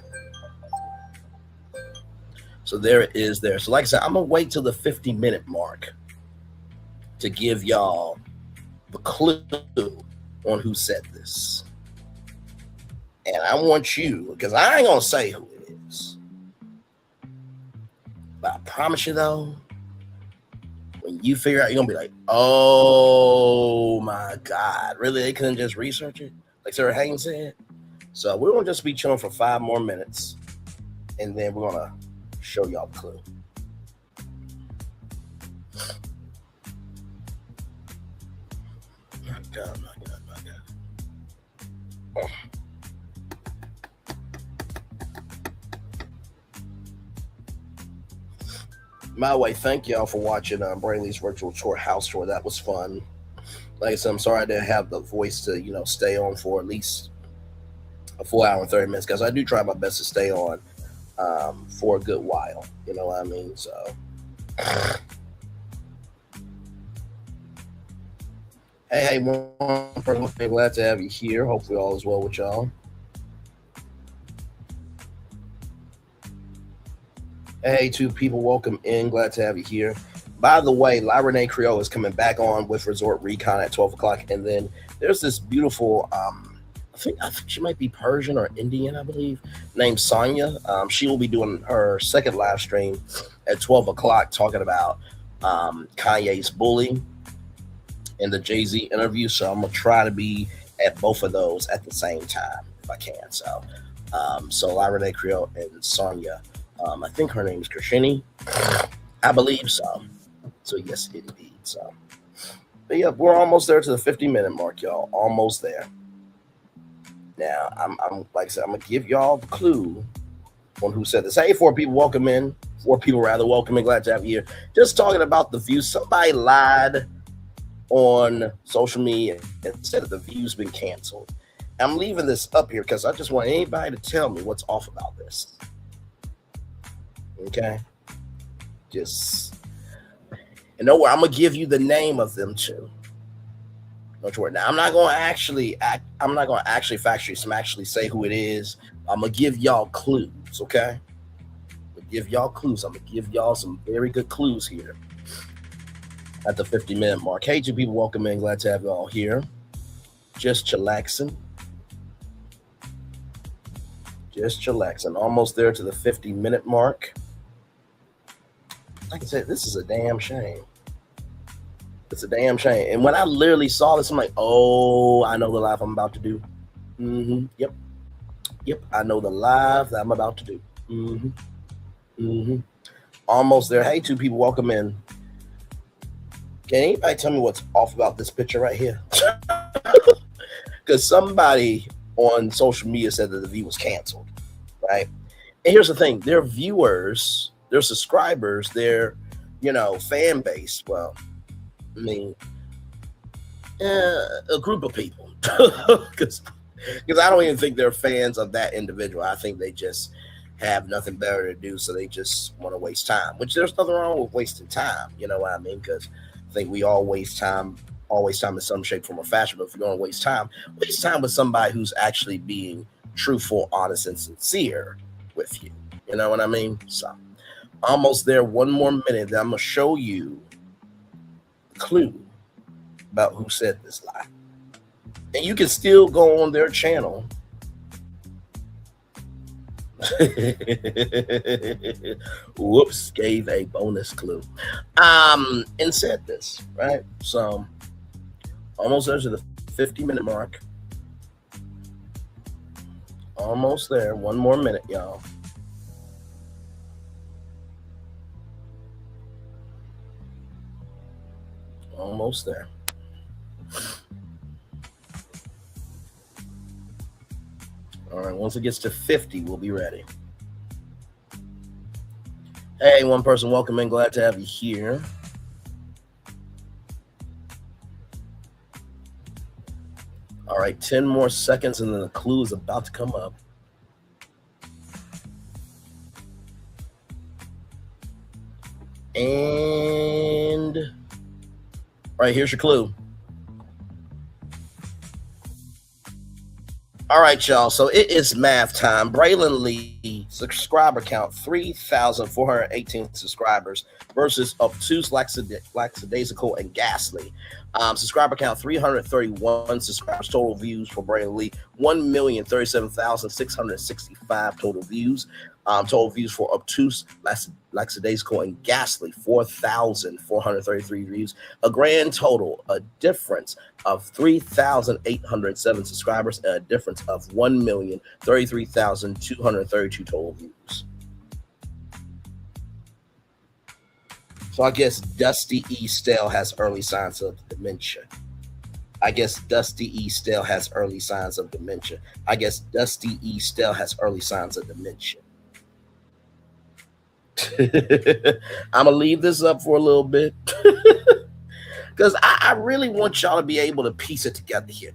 So there it is there. So like I said, I'm going to wait till the 50-minute mark to give y'all the clue on who said this. And I want you, because I ain't going to say who it is. But I promise you, though, when you figure out, you're going to be like, oh, my God. Really? They couldn't just research it? Like Sarah Haynes said? So we're going to just be chilling for 5 more minutes. And then we're going to show y'all the clue. My God, my God, my God. Oh. My way, thank y'all for watching Brainley's virtual tour, house tour. That was fun. Like I said, I'm sorry I didn't have the voice to, stay on for at least a full hour and 30 minutes, because I do try my best to stay on for a good while. You know what I mean? So, hey, one person, glad to have you here. Hopefully all is well with y'all. Hey, 2 people, welcome in. Glad to have you here. By the way, La Renee Creole is coming back on with Resort Recon at 12 o'clock. And then there's this beautiful, I think she might be Persian or Indian, I believe, named Sonia. She will be doing her second live stream at 12 o'clock talking about Kanye's Bully and the Jay-Z interview. So I'm going to try to be at both of those at the same time if I can. So La Renee Creole and Sonia. I think her name is Krishini. I believe so. So yes, indeed. So, but yeah, we're almost there to the 50-minute mark, y'all. Almost there. Now, I'm like I said, I'm gonna give y'all the clue on who said this. Hey, 4 people, welcome in. 4 people, rather, welcome in. Glad to have you here. Just talking about the views. Somebody lied on social media and said that the view's been canceled. I'm leaving this up here because I just want anybody to tell me what's off about this. Okay, and don't worry, I'm gonna give you the name of them too. Don't worry. Now I'm not gonna actually factually say who it is. I'm gonna give y'all clues. Okay, I'm gonna give y'all clues. I'm gonna give y'all some very good clues here at the 50-minute mark. Hey, 2 people, welcome in. Glad to have you all here. Just chillaxing. Almost there to the 50-minute mark. Like I said, this is a damn shame. It's a damn shame. And when I literally saw this, I'm like, oh, I know the live I'm about to do. Yep. I know the live that I'm about to do. Almost there. Hey, 2 people, welcome in. Can anybody tell me what's off about this picture right here? Because somebody on social media said that the view was canceled, right? And here's the thing. Their viewers, their subscribers, their, fan base, well, I mean, a group of people. Because I don't even think they're fans of that individual. I think they just have nothing better to do, so they just want to waste time, which there's nothing wrong with wasting time. You know what I mean? Because I think we all waste time in some shape, form, or fashion. But if you're going to waste time with somebody who's actually being truthful, honest, and sincere with you. You know what I mean? So, almost there. 1 more minute. Then I'm going to show you a clue about who said this lie. And you can still go on their channel. Whoops, gave a bonus clue. And said this, right? So, almost there to the 50-minute mark. Almost there. 1 more minute, y'all. Almost there. All right, once it gets to 50, we'll be ready. Hey, 1 person, welcome in. Glad to have you here. All right, 10 more seconds, and then the clue is about to come up. And right, here's your clue. All right, y'all. So it is math time. Braylon Lee, subscriber count 3,418 subscribers versus obtuse, lackadaisical, and ghastly. Subscriber count 331 subscribers. Total views for Braylon Lee 1,037,665 total views. Total views for obtuse, lackadaisical, and ghastly 4,433 views. A grand total, a difference of 3,807 subscribers and a difference of 1,033,232 total views. So I guess Dusty E. Stale has early signs of dementia. I guess Dusty E. Stale has early signs of dementia. I guess Dusty E. Stale has early signs of dementia. I'm gonna leave this up for a little bit because I really want y'all to be able to piece it together here.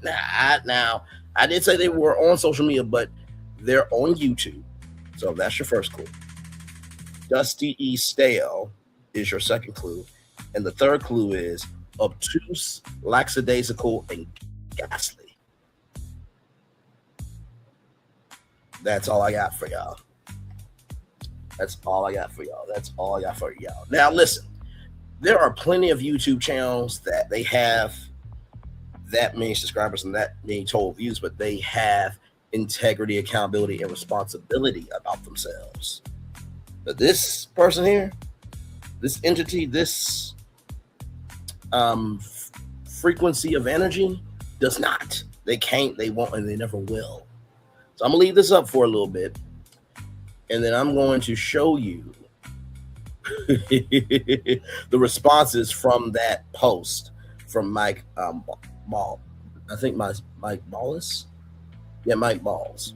Now, I did say they were on social media, but they're on YouTube. So that's your first clue. Dusty E. Stale is your second clue. And the third clue is obtuse, lackadaisical, and ghastly. That's all I got for y'all. That's all I got for y'all. That's all I got for y'all. Now, listen, there are plenty of YouTube channels that they have that many subscribers and that many total views, but they have integrity, accountability, and responsibility about themselves. But this person here, this entity, this frequency of energy does not. They can't, they won't, and they never will. So I'm going to leave this up for a little bit. And then I'm going to show you the responses from that post from Mike Ball. I think Mike Balls. Yeah, Mike Balls.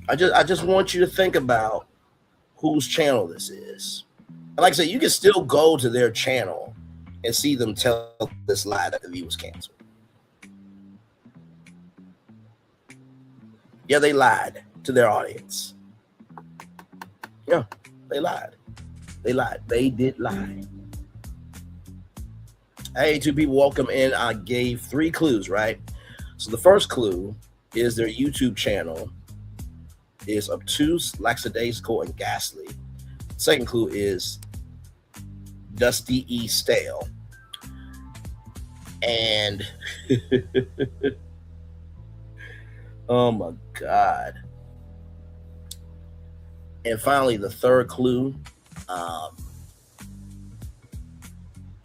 I just want you to think about whose channel this is. And like I said, you can still go to their channel and see them tell this lie that the view was canceled. Yeah, they lied to their audience. Yeah, they lied. They lied. They did lie. Hey, two people, welcome in. I gave 3 clues, right? So the first clue is their YouTube channel is obtuse, lackadaisical, and ghastly. Second clue is Dusty E. Stale. And oh my God. And finally, the third clue.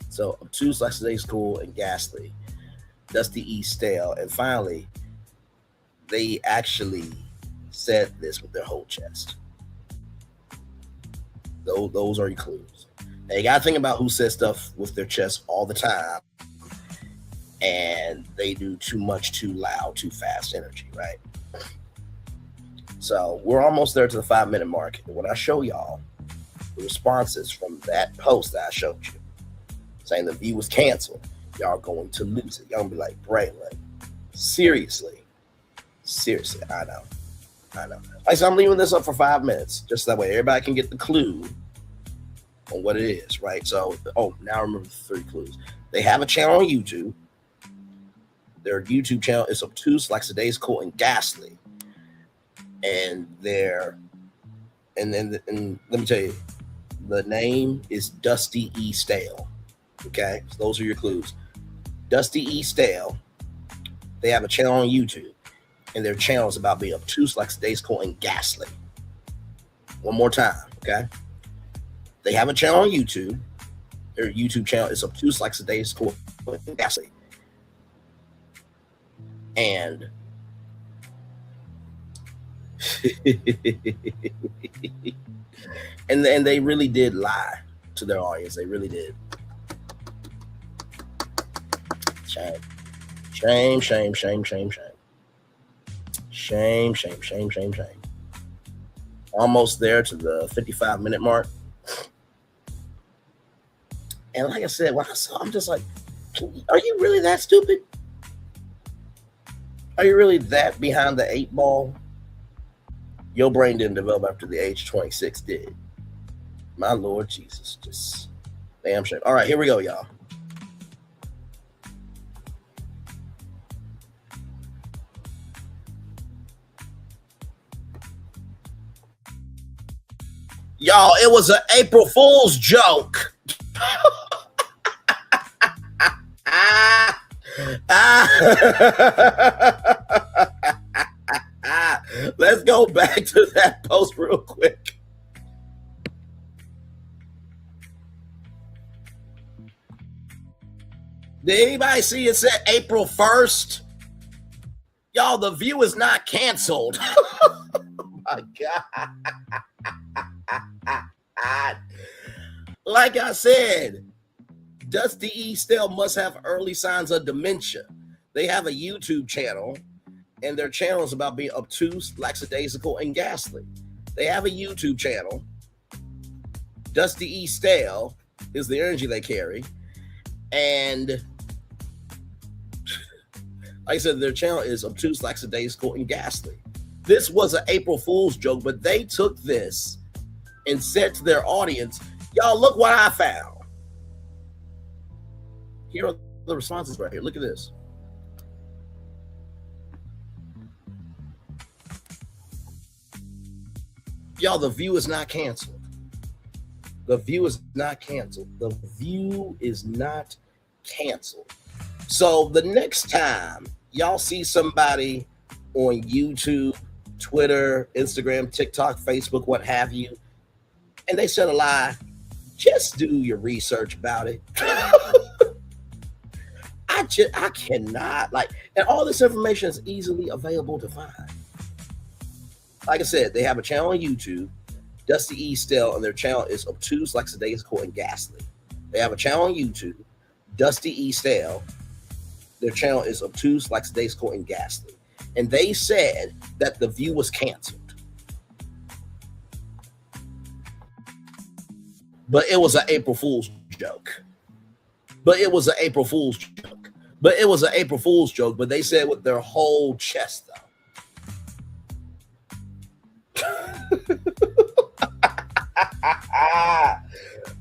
So obtuse, lackadaisical, and ghastly. Dusty E. Stale. And finally, they actually said this with their whole chest. Those are your clues. Now you gotta think about who says stuff with their chest all the time. And they do too much, too loud, too fast energy, right? So we're almost there to the 5-minute mark. And when I show y'all the responses from that post that I showed you, saying the view was canceled, y'all going to lose it. Y'all gonna be like, Braylon, seriously, I know. Like, so I'm leaving this up for 5 minutes, just that way everybody can get the clue on what it is, right? So, now I remember the 3 clues. They have a channel on YouTube. Their YouTube channel is obtuse, lackadaisical, and ghastly. And let me tell you, the name is Dusty E. Stale. Okay, so those are your clues. Dusty E. Stale. They have a channel on YouTube, and their channel is about being obtuse, lackadaisical, and ghastly. One more time, okay? They have a channel on YouTube. Their YouTube channel is obtuse, lackadaisical, and ghastly. And and they really did lie to their audience. They really did. Shame. Almost there to the 55-minute mark. And like I said, when I saw, I'm just like, are you really that stupid? Are you really that behind the 8 ball? Your brain didn't develop after the age of 26 did. My Lord Jesus, just Damn shame. All right, here we go, y'all. Y'all, it was an April Fool's joke. Let's go back to that post real quick. Did anybody see it said April 1st? Y'all, The View is not canceled. Oh my God. Like I said, Dusty E. Stell must have early signs of dementia. They have a YouTube channel, and their channel is about being obtuse, lackadaisical, and ghastly. They have a YouTube channel. Dusty E. Stell is the energy they carry. And like I said, their channel is obtuse, lackadaisical, and ghastly. This was an April Fool's joke, but they took this and said to their audience, y'all, look what I found. Here are the responses right here. Look at this. Y'all, The View is not canceled. The View is not canceled. The View is not canceled. So the next time y'all see somebody on YouTube, Twitter, Instagram, TikTok, Facebook, what have you, and they said a lie, just do your research about it. I cannot, like, and all this information is easily available to find. Like I said, they have a channel on YouTube, Dusty E. Stell, and their channel is obtuse, lackadaisical, and ghastly. They have a channel on YouTube, Dusty E. Stell. Their channel is obtuse, lackadaisical, and ghastly. And they said that The View was canceled. But it was an April Fool's joke. But it was an April Fool's joke. But it was an April Fool's joke, but they said with their whole chest, though.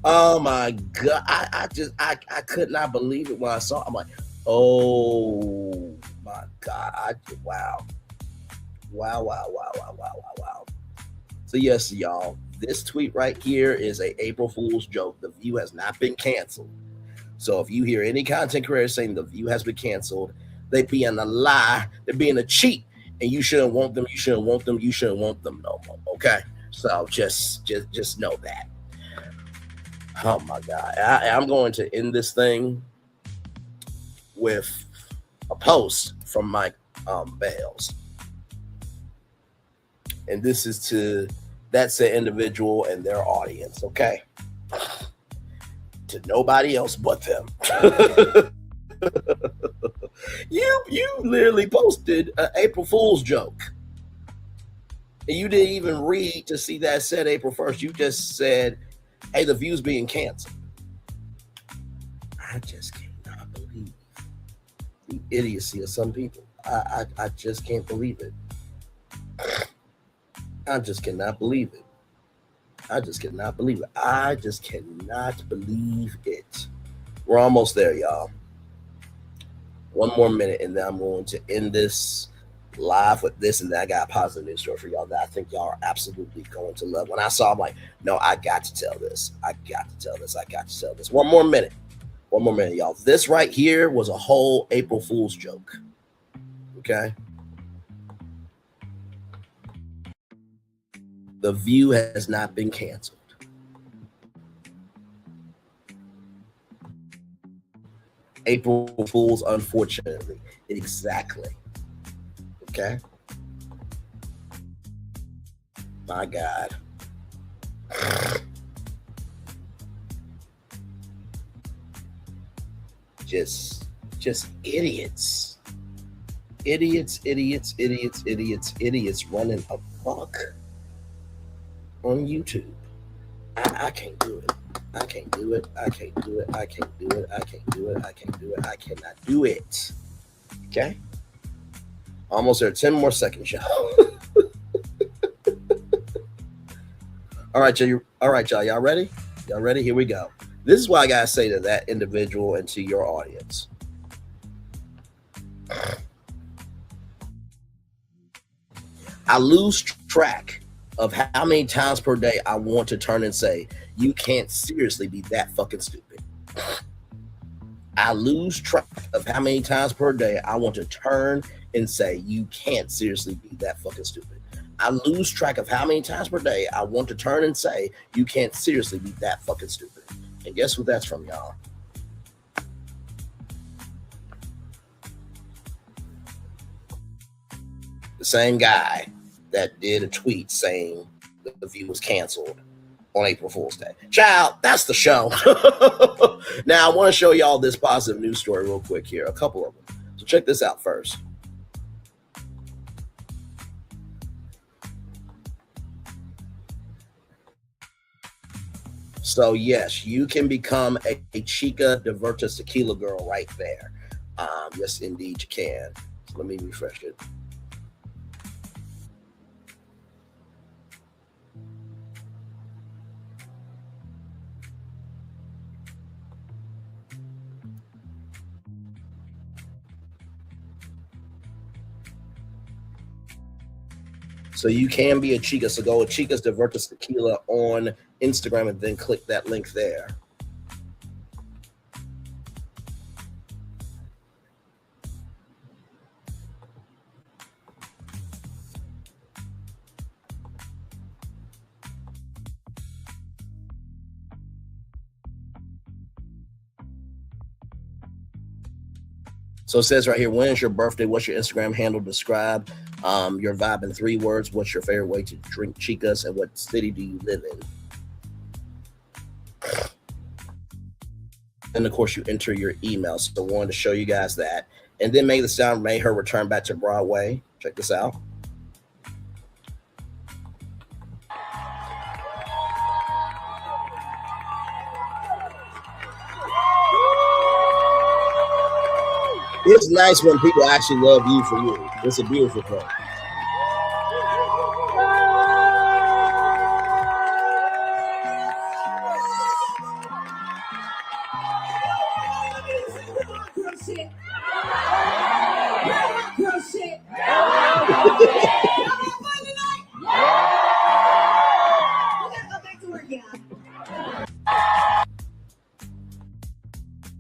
Oh my God. I could not believe it when I saw it. I'm like, oh my God. Wow. So yes, y'all, this tweet right here is a April Fool's joke. The View has not been canceled. So if you hear any content creators saying The View has been canceled, they being a lie, they're being a cheat, and you shouldn't want them, you shouldn't want them, you shouldn't want them no more. Okay? So just know that. Oh my God. I'm going to end this thing with a post from Mike Bales. And this is to that said individual and their audience, okay? To nobody else but them. You literally posted an April Fool's joke. And you didn't even read to see that said April 1st. You just said, hey, The View's being canceled. I just cannot believe the idiocy of some people. I just can't believe it. I just cannot believe it. I just cannot believe it. I just cannot believe it. We're almost there, y'all. One more minute, and then I'm going to end this live with this, and then I got a positive news story for y'all that I think y'all are absolutely going to love. When I saw, I'm like, no, I got to tell this. I got to tell this. I got to tell this. One more minute, y'all. This right here was a whole April Fool's joke. Okay? The View has not been canceled. April Fools, unfortunately. Exactly. Okay? My God. Just idiots. Idiots running amok on YouTube. I can't do it. I can't do it. I can't do it. I can't do it. I can't do it. I can't do it. I cannot do it. Okay? Almost there. 10 more seconds, y'all. All right, y'all. Y'all ready? Y'all ready? Here we go. This is what I gotta say to that individual and to your audience. I lose track of how many times per day I want to turn and say, you can't seriously be that fucking stupid. I lose track of how many times per day I want to turn and say, you can't seriously be that fucking stupid. I lose track of how many times per day I want to turn and say, you can't seriously be that fucking stupid. And guess who that's from, y'all? The same guy that did a tweet saying the View was canceled on April Fool's Day. Child, that's the show. Now, I want to show y'all this positive news story real quick here, a couple of them. So check this out first. So yes, you can become a Chica Divertis Tequila girl right there. Yes, indeed you can. So let me refresh it. So you can be a Chica. So go with Chica's Divertis Tequila on Instagram and then click that link there. So it says right here, when is your birthday? What's your Instagram handle? Describe your vibe in 3 words. What's your favorite way to drink chicas? And what city do you live in? And of course, you enter your email. So I wanted to show you guys that. And then May the Sound made her return back to Broadway. Check this out. It's nice when people actually love you for you. It's a beautiful thing.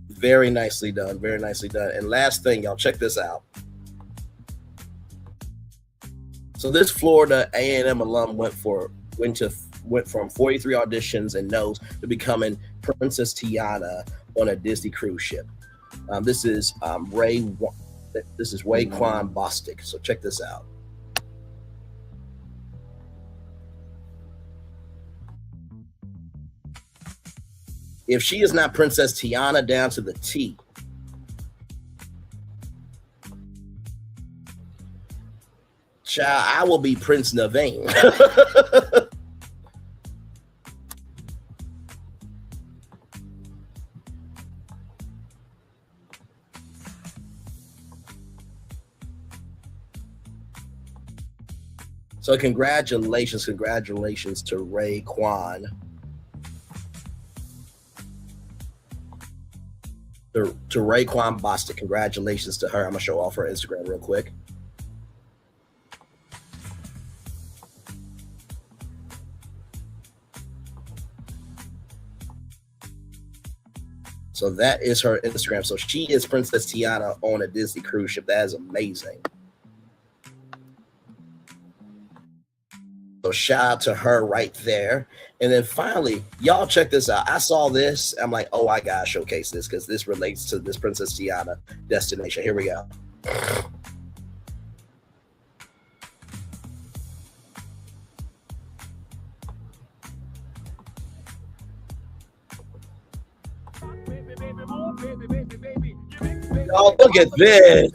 Very nicely done. Very nicely done. And last thing, y'all, check this out. So this Florida A&M alum went from 43 auditions and no's to becoming Princess Tiana on a Disney cruise ship. This is Raekwon Bostic. So check this out. If she is not Princess Tiana down to the T, child, I will be Prince Naveen. So congratulations to Raekwon. To Raekwon Bostic, congratulations to her. I'm gonna show off her Instagram real quick. So that is her Instagram. So she is Princess Tiana on a Disney cruise ship. That is amazing. So shout out to her right there. And then finally, y'all check this out. I saw this. I'm like, oh, I gotta showcase this because this relates to this Princess Tiana destination. Here we go. Oh, look at this.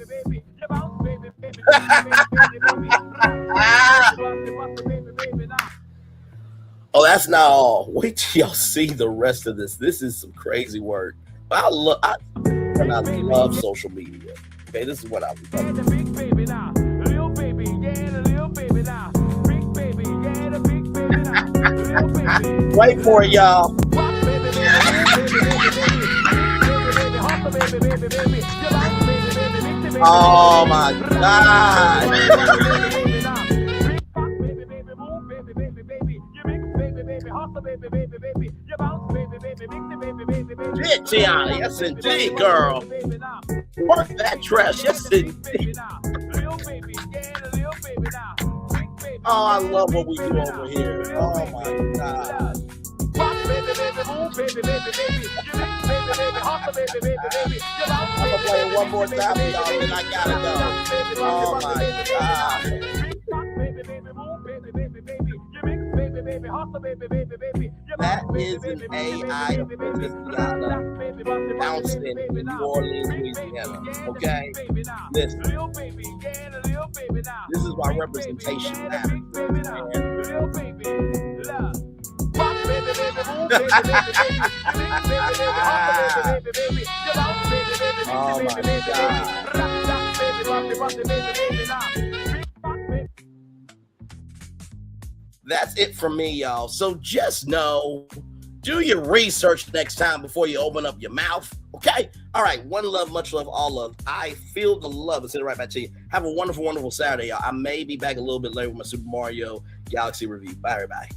Oh, that's not all. Wait till y'all see the rest of this. This is some crazy work. I love social media. Okay, this is what I love. Wait for it, y'all. Oh my God. Shit, Tiana, yes indeed, girl. Work that trash, yes indeed. Oh, I love what we do over here. Oh my God. I'm gonna play it one more time for y'all, then I gotta go. Oh my God. That is an AI Tiana bouncing in New Orleans, Louisiana. Okay? Listen. This is why representation matters. Oh my God. That's it from me, y'all. So just know, do your research next time before you open up your mouth. Okay? All right. One love, much love, all love. I feel the love. I'll send it right back to you. Have a wonderful, wonderful Saturday, y'all. I may be back a little bit later with my Super Mario Galaxy review. Bye, everybody.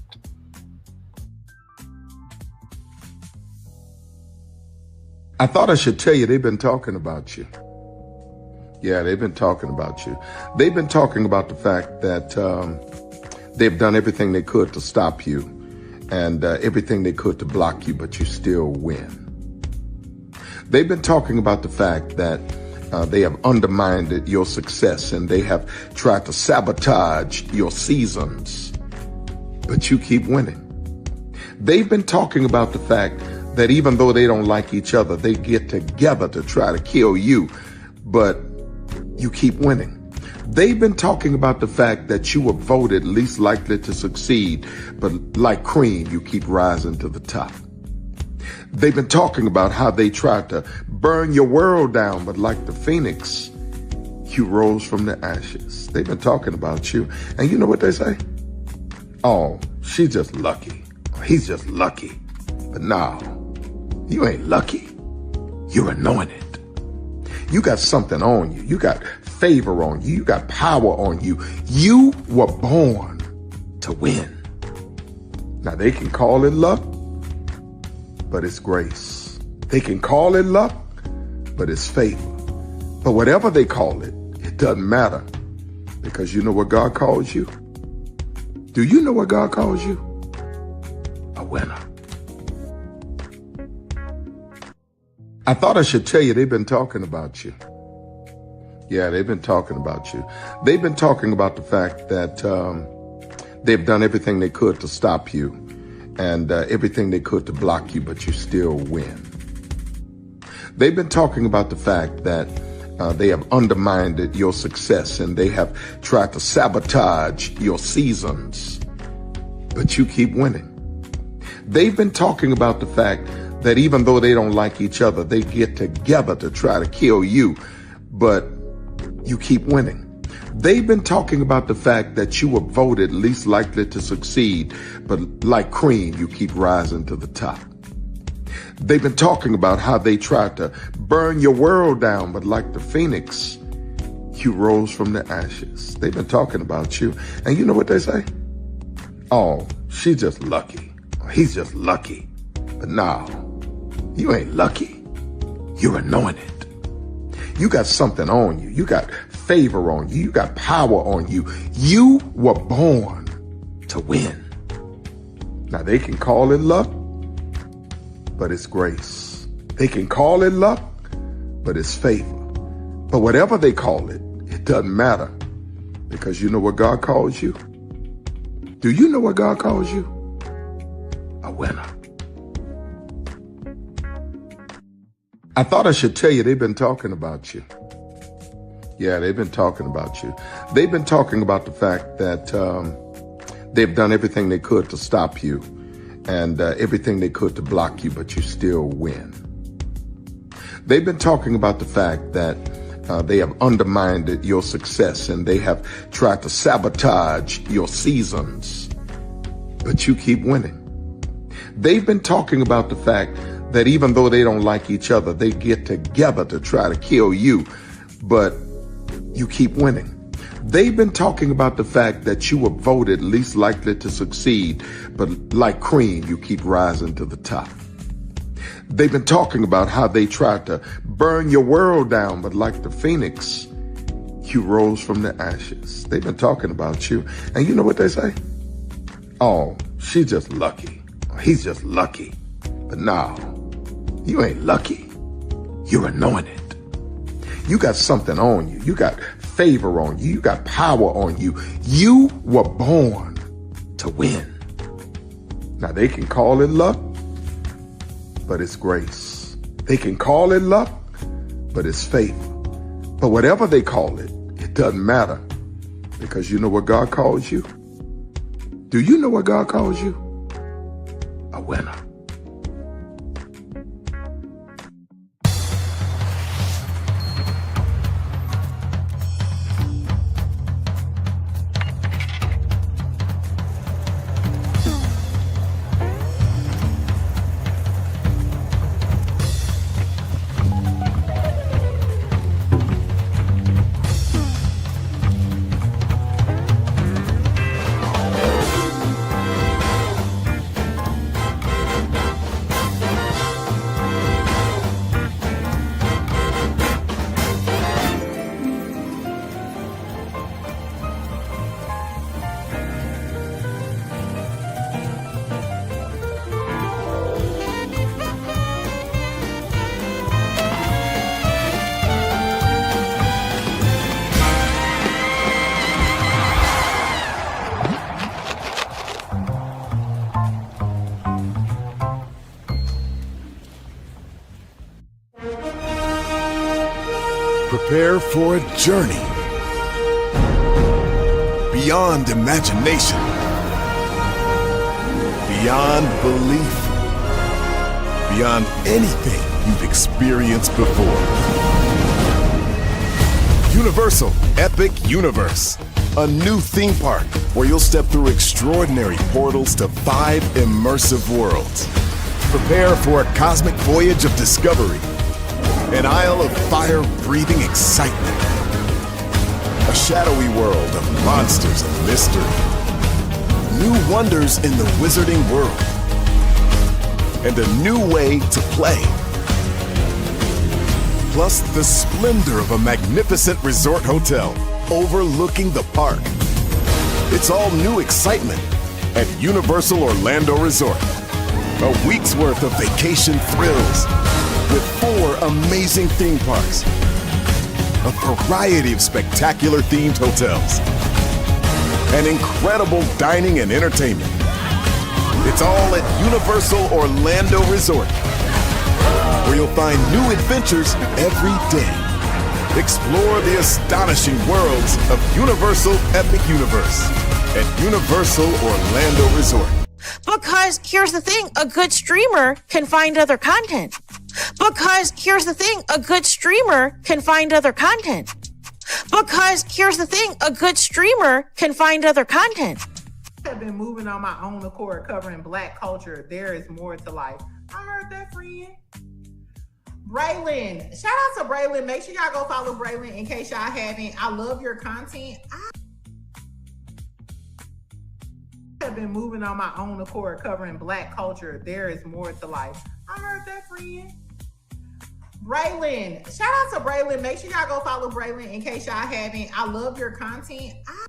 I thought I should tell you they've been talking about you. Yeah, they've been talking about you. They've been talking about the fact that they've done everything they could to stop you and everything they could to block you, but you still win. They've been talking about the fact that they have undermined your success and they have tried to sabotage your seasons, but you keep winning. They've been talking about the fact that even though they don't like each other, they get together to try to kill you, but you keep winning. They've been talking about the fact that you were voted least likely to succeed, but like cream, you keep rising to the top. They've been talking about how they tried to burn your world down, but like the phoenix, you rose from the ashes. They've been talking about you. And you know what they say? Oh, she's just lucky. He's just lucky. But no, you ain't lucky. You're anointed. You got something on you. You got favor on you. You got power on you. You were born to win. Now they can call it luck, but it's grace. They can call it luck, but it's favor. But whatever they call it, it doesn't matter, because you know what God calls you? Do you know what God calls you? A winner. I thought I should tell you they've been talking about you. Yeah, they've been talking about you. They've been talking about the fact that they've done everything they could to stop you and everything they could to block you, but you still win. They've been talking about the fact that they have undermined your success and they have tried to sabotage your seasons, but you keep winning. They've been talking about the fact that even though they don't like each other, they get together to try to kill you, but you keep winning. They've been talking about the fact that you were voted least likely to succeed, but like cream, you keep rising to the top. They've been talking about how they tried to burn your world down, but like the phoenix, you rose from the ashes. They've been talking about you. And you know what they say? Oh, she's just lucky. He's just lucky. But no, you ain't lucky. You're anointed. You got something on you. You got favor on you. You got power on you. You were born to win. Now they can call it luck, but it's grace. They can call it luck, but it's favor. But whatever they call it, it doesn't matter, because you know what God calls you? Do you know what God calls you? A winner. I thought I should tell you they've been talking about you. Yeah, they've been talking about you. They've been talking about the fact that they've done everything they could to stop you and everything they could to block you, but you still win. They've been talking about the fact that they have undermined your success and they have tried to sabotage your seasons, but you keep winning. They've been talking about the fact that even though they don't like each other, they get together to try to kill you, but you keep winning. They've been talking about the fact that you were voted least likely to succeed, but like cream, you keep rising to the top. They've been talking about how they tried to burn your world down, but like the phoenix, you rose from the ashes. They've been talking about you. And you know what they say? Oh, she's just lucky. He's just lucky. But no, you ain't lucky. You're anointed. You got something on you. You got favor on you. You got power on you. You were born to win. Now they can call it luck, but it's grace. They can call it luck, but it's faith. But whatever they call it, it doesn't matter, because you know what God calls you? Do you know what God calls you? A winner. Prepare for a journey beyond imagination, beyond belief, beyond anything you've experienced before. Universal Epic Universe, a new theme park where you'll step through extraordinary portals to 5 immersive worlds. Prepare for a cosmic voyage of discovery, an isle of fire-breathing excitement, a shadowy world of monsters and mystery, new wonders in the wizarding world, and a new way to play. Plus the splendor of a magnificent resort hotel overlooking the park. It's all new excitement at Universal Orlando Resort. A week's worth of vacation thrills with 4 amazing theme parks, a variety of spectacular themed hotels, and incredible dining and entertainment. It's all at Universal Orlando Resort, where you'll find new adventures every day. Explore the astonishing worlds of Universal Epic Universe at Universal Orlando Resort. Because here's the thing, a good streamer can find other content. Because here's the thing, a good streamer can find other content. Because here's the thing, a good streamer can find other content. I've been moving on my own accord, covering Black culture. There is more to life. I heard that, friend. Braylon, shout out to Braylon. Make sure y'all go follow Braylon in case y'all haven't. I love your content. I have been moving on my own accord, covering Black culture. There is more to life. I heard that, friend. Braylon, shout out to Braylon. Make sure y'all go follow Braylon in case y'all haven't. I love your content. I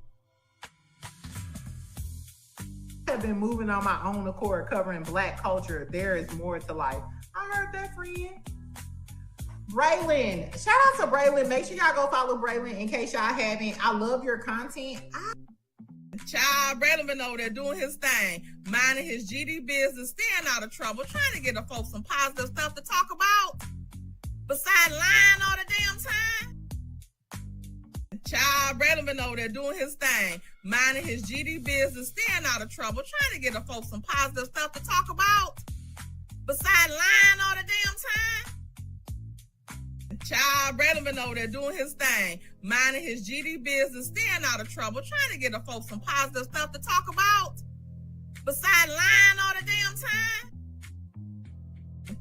have been moving on my own accord, covering Black culture. There is more to life. I heard that, friend. Braylon, shout out to Braylon. Make sure y'all go follow Braylon in case y'all haven't. I love your content. Child, Braylon been over there doing his thing, minding his GD business, staying out of trouble, trying to get the folks some positive stuff to talk about, besides lying all the damn time. Child, Braylon been over there doing his thing, minding his GD business, staying out of trouble, trying to get the folks some positive stuff to talk about, besides lying all the damn time. Child, Braylon been over there doing his thing, minding his GD business, staying out of trouble, trying to get the folks some positive stuff to talk about, besides lying all the damn time.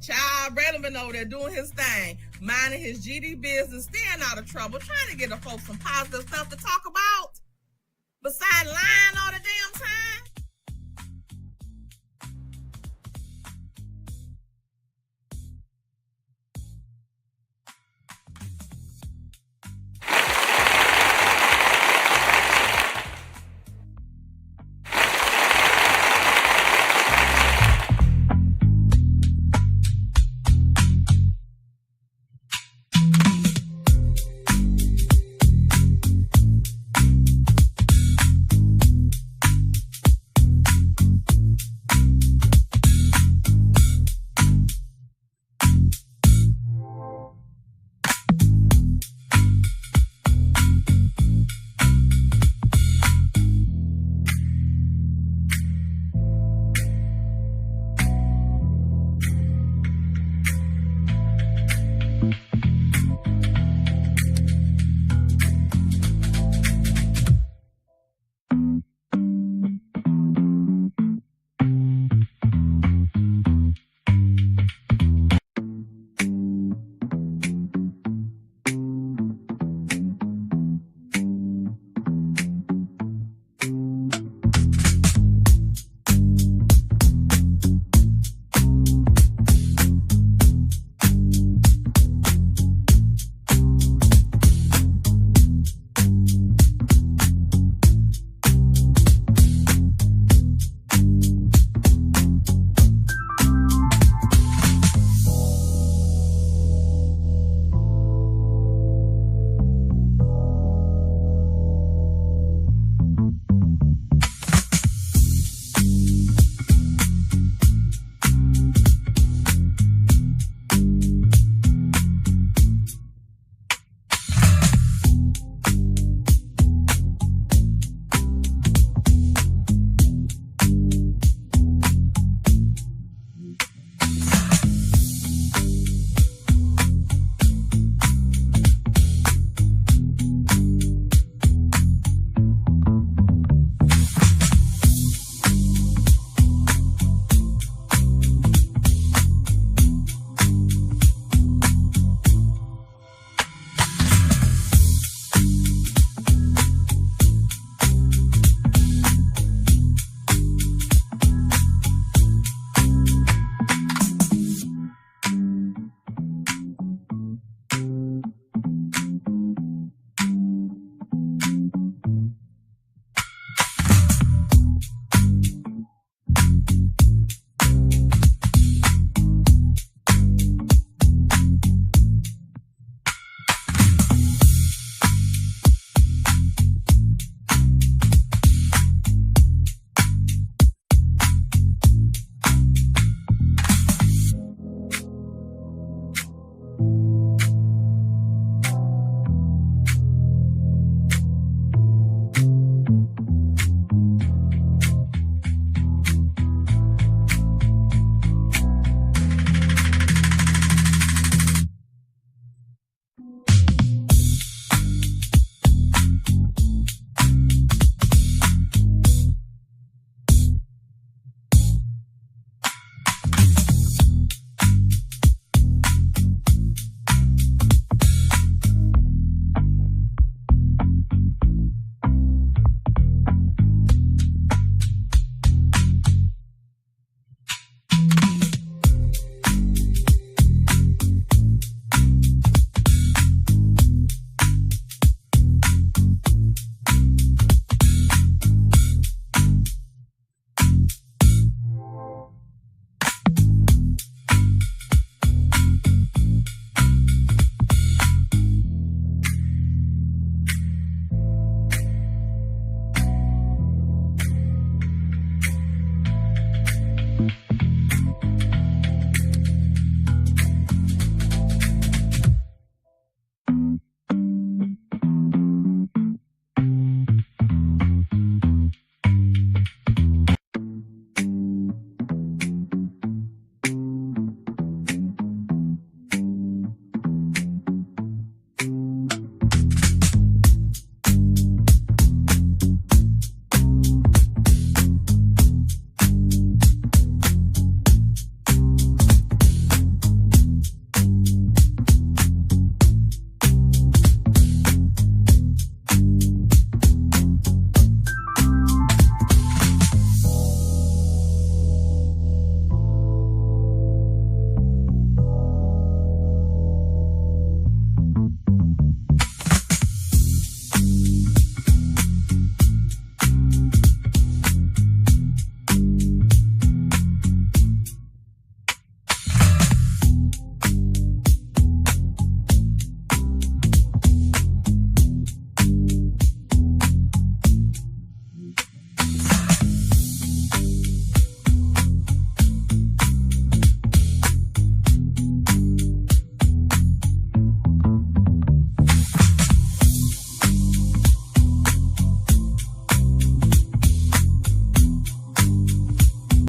Child, Brandon been over there doing his thing, minding his GD business, staying out of trouble, trying to get the folks some positive stuff to talk about. Besides lying all the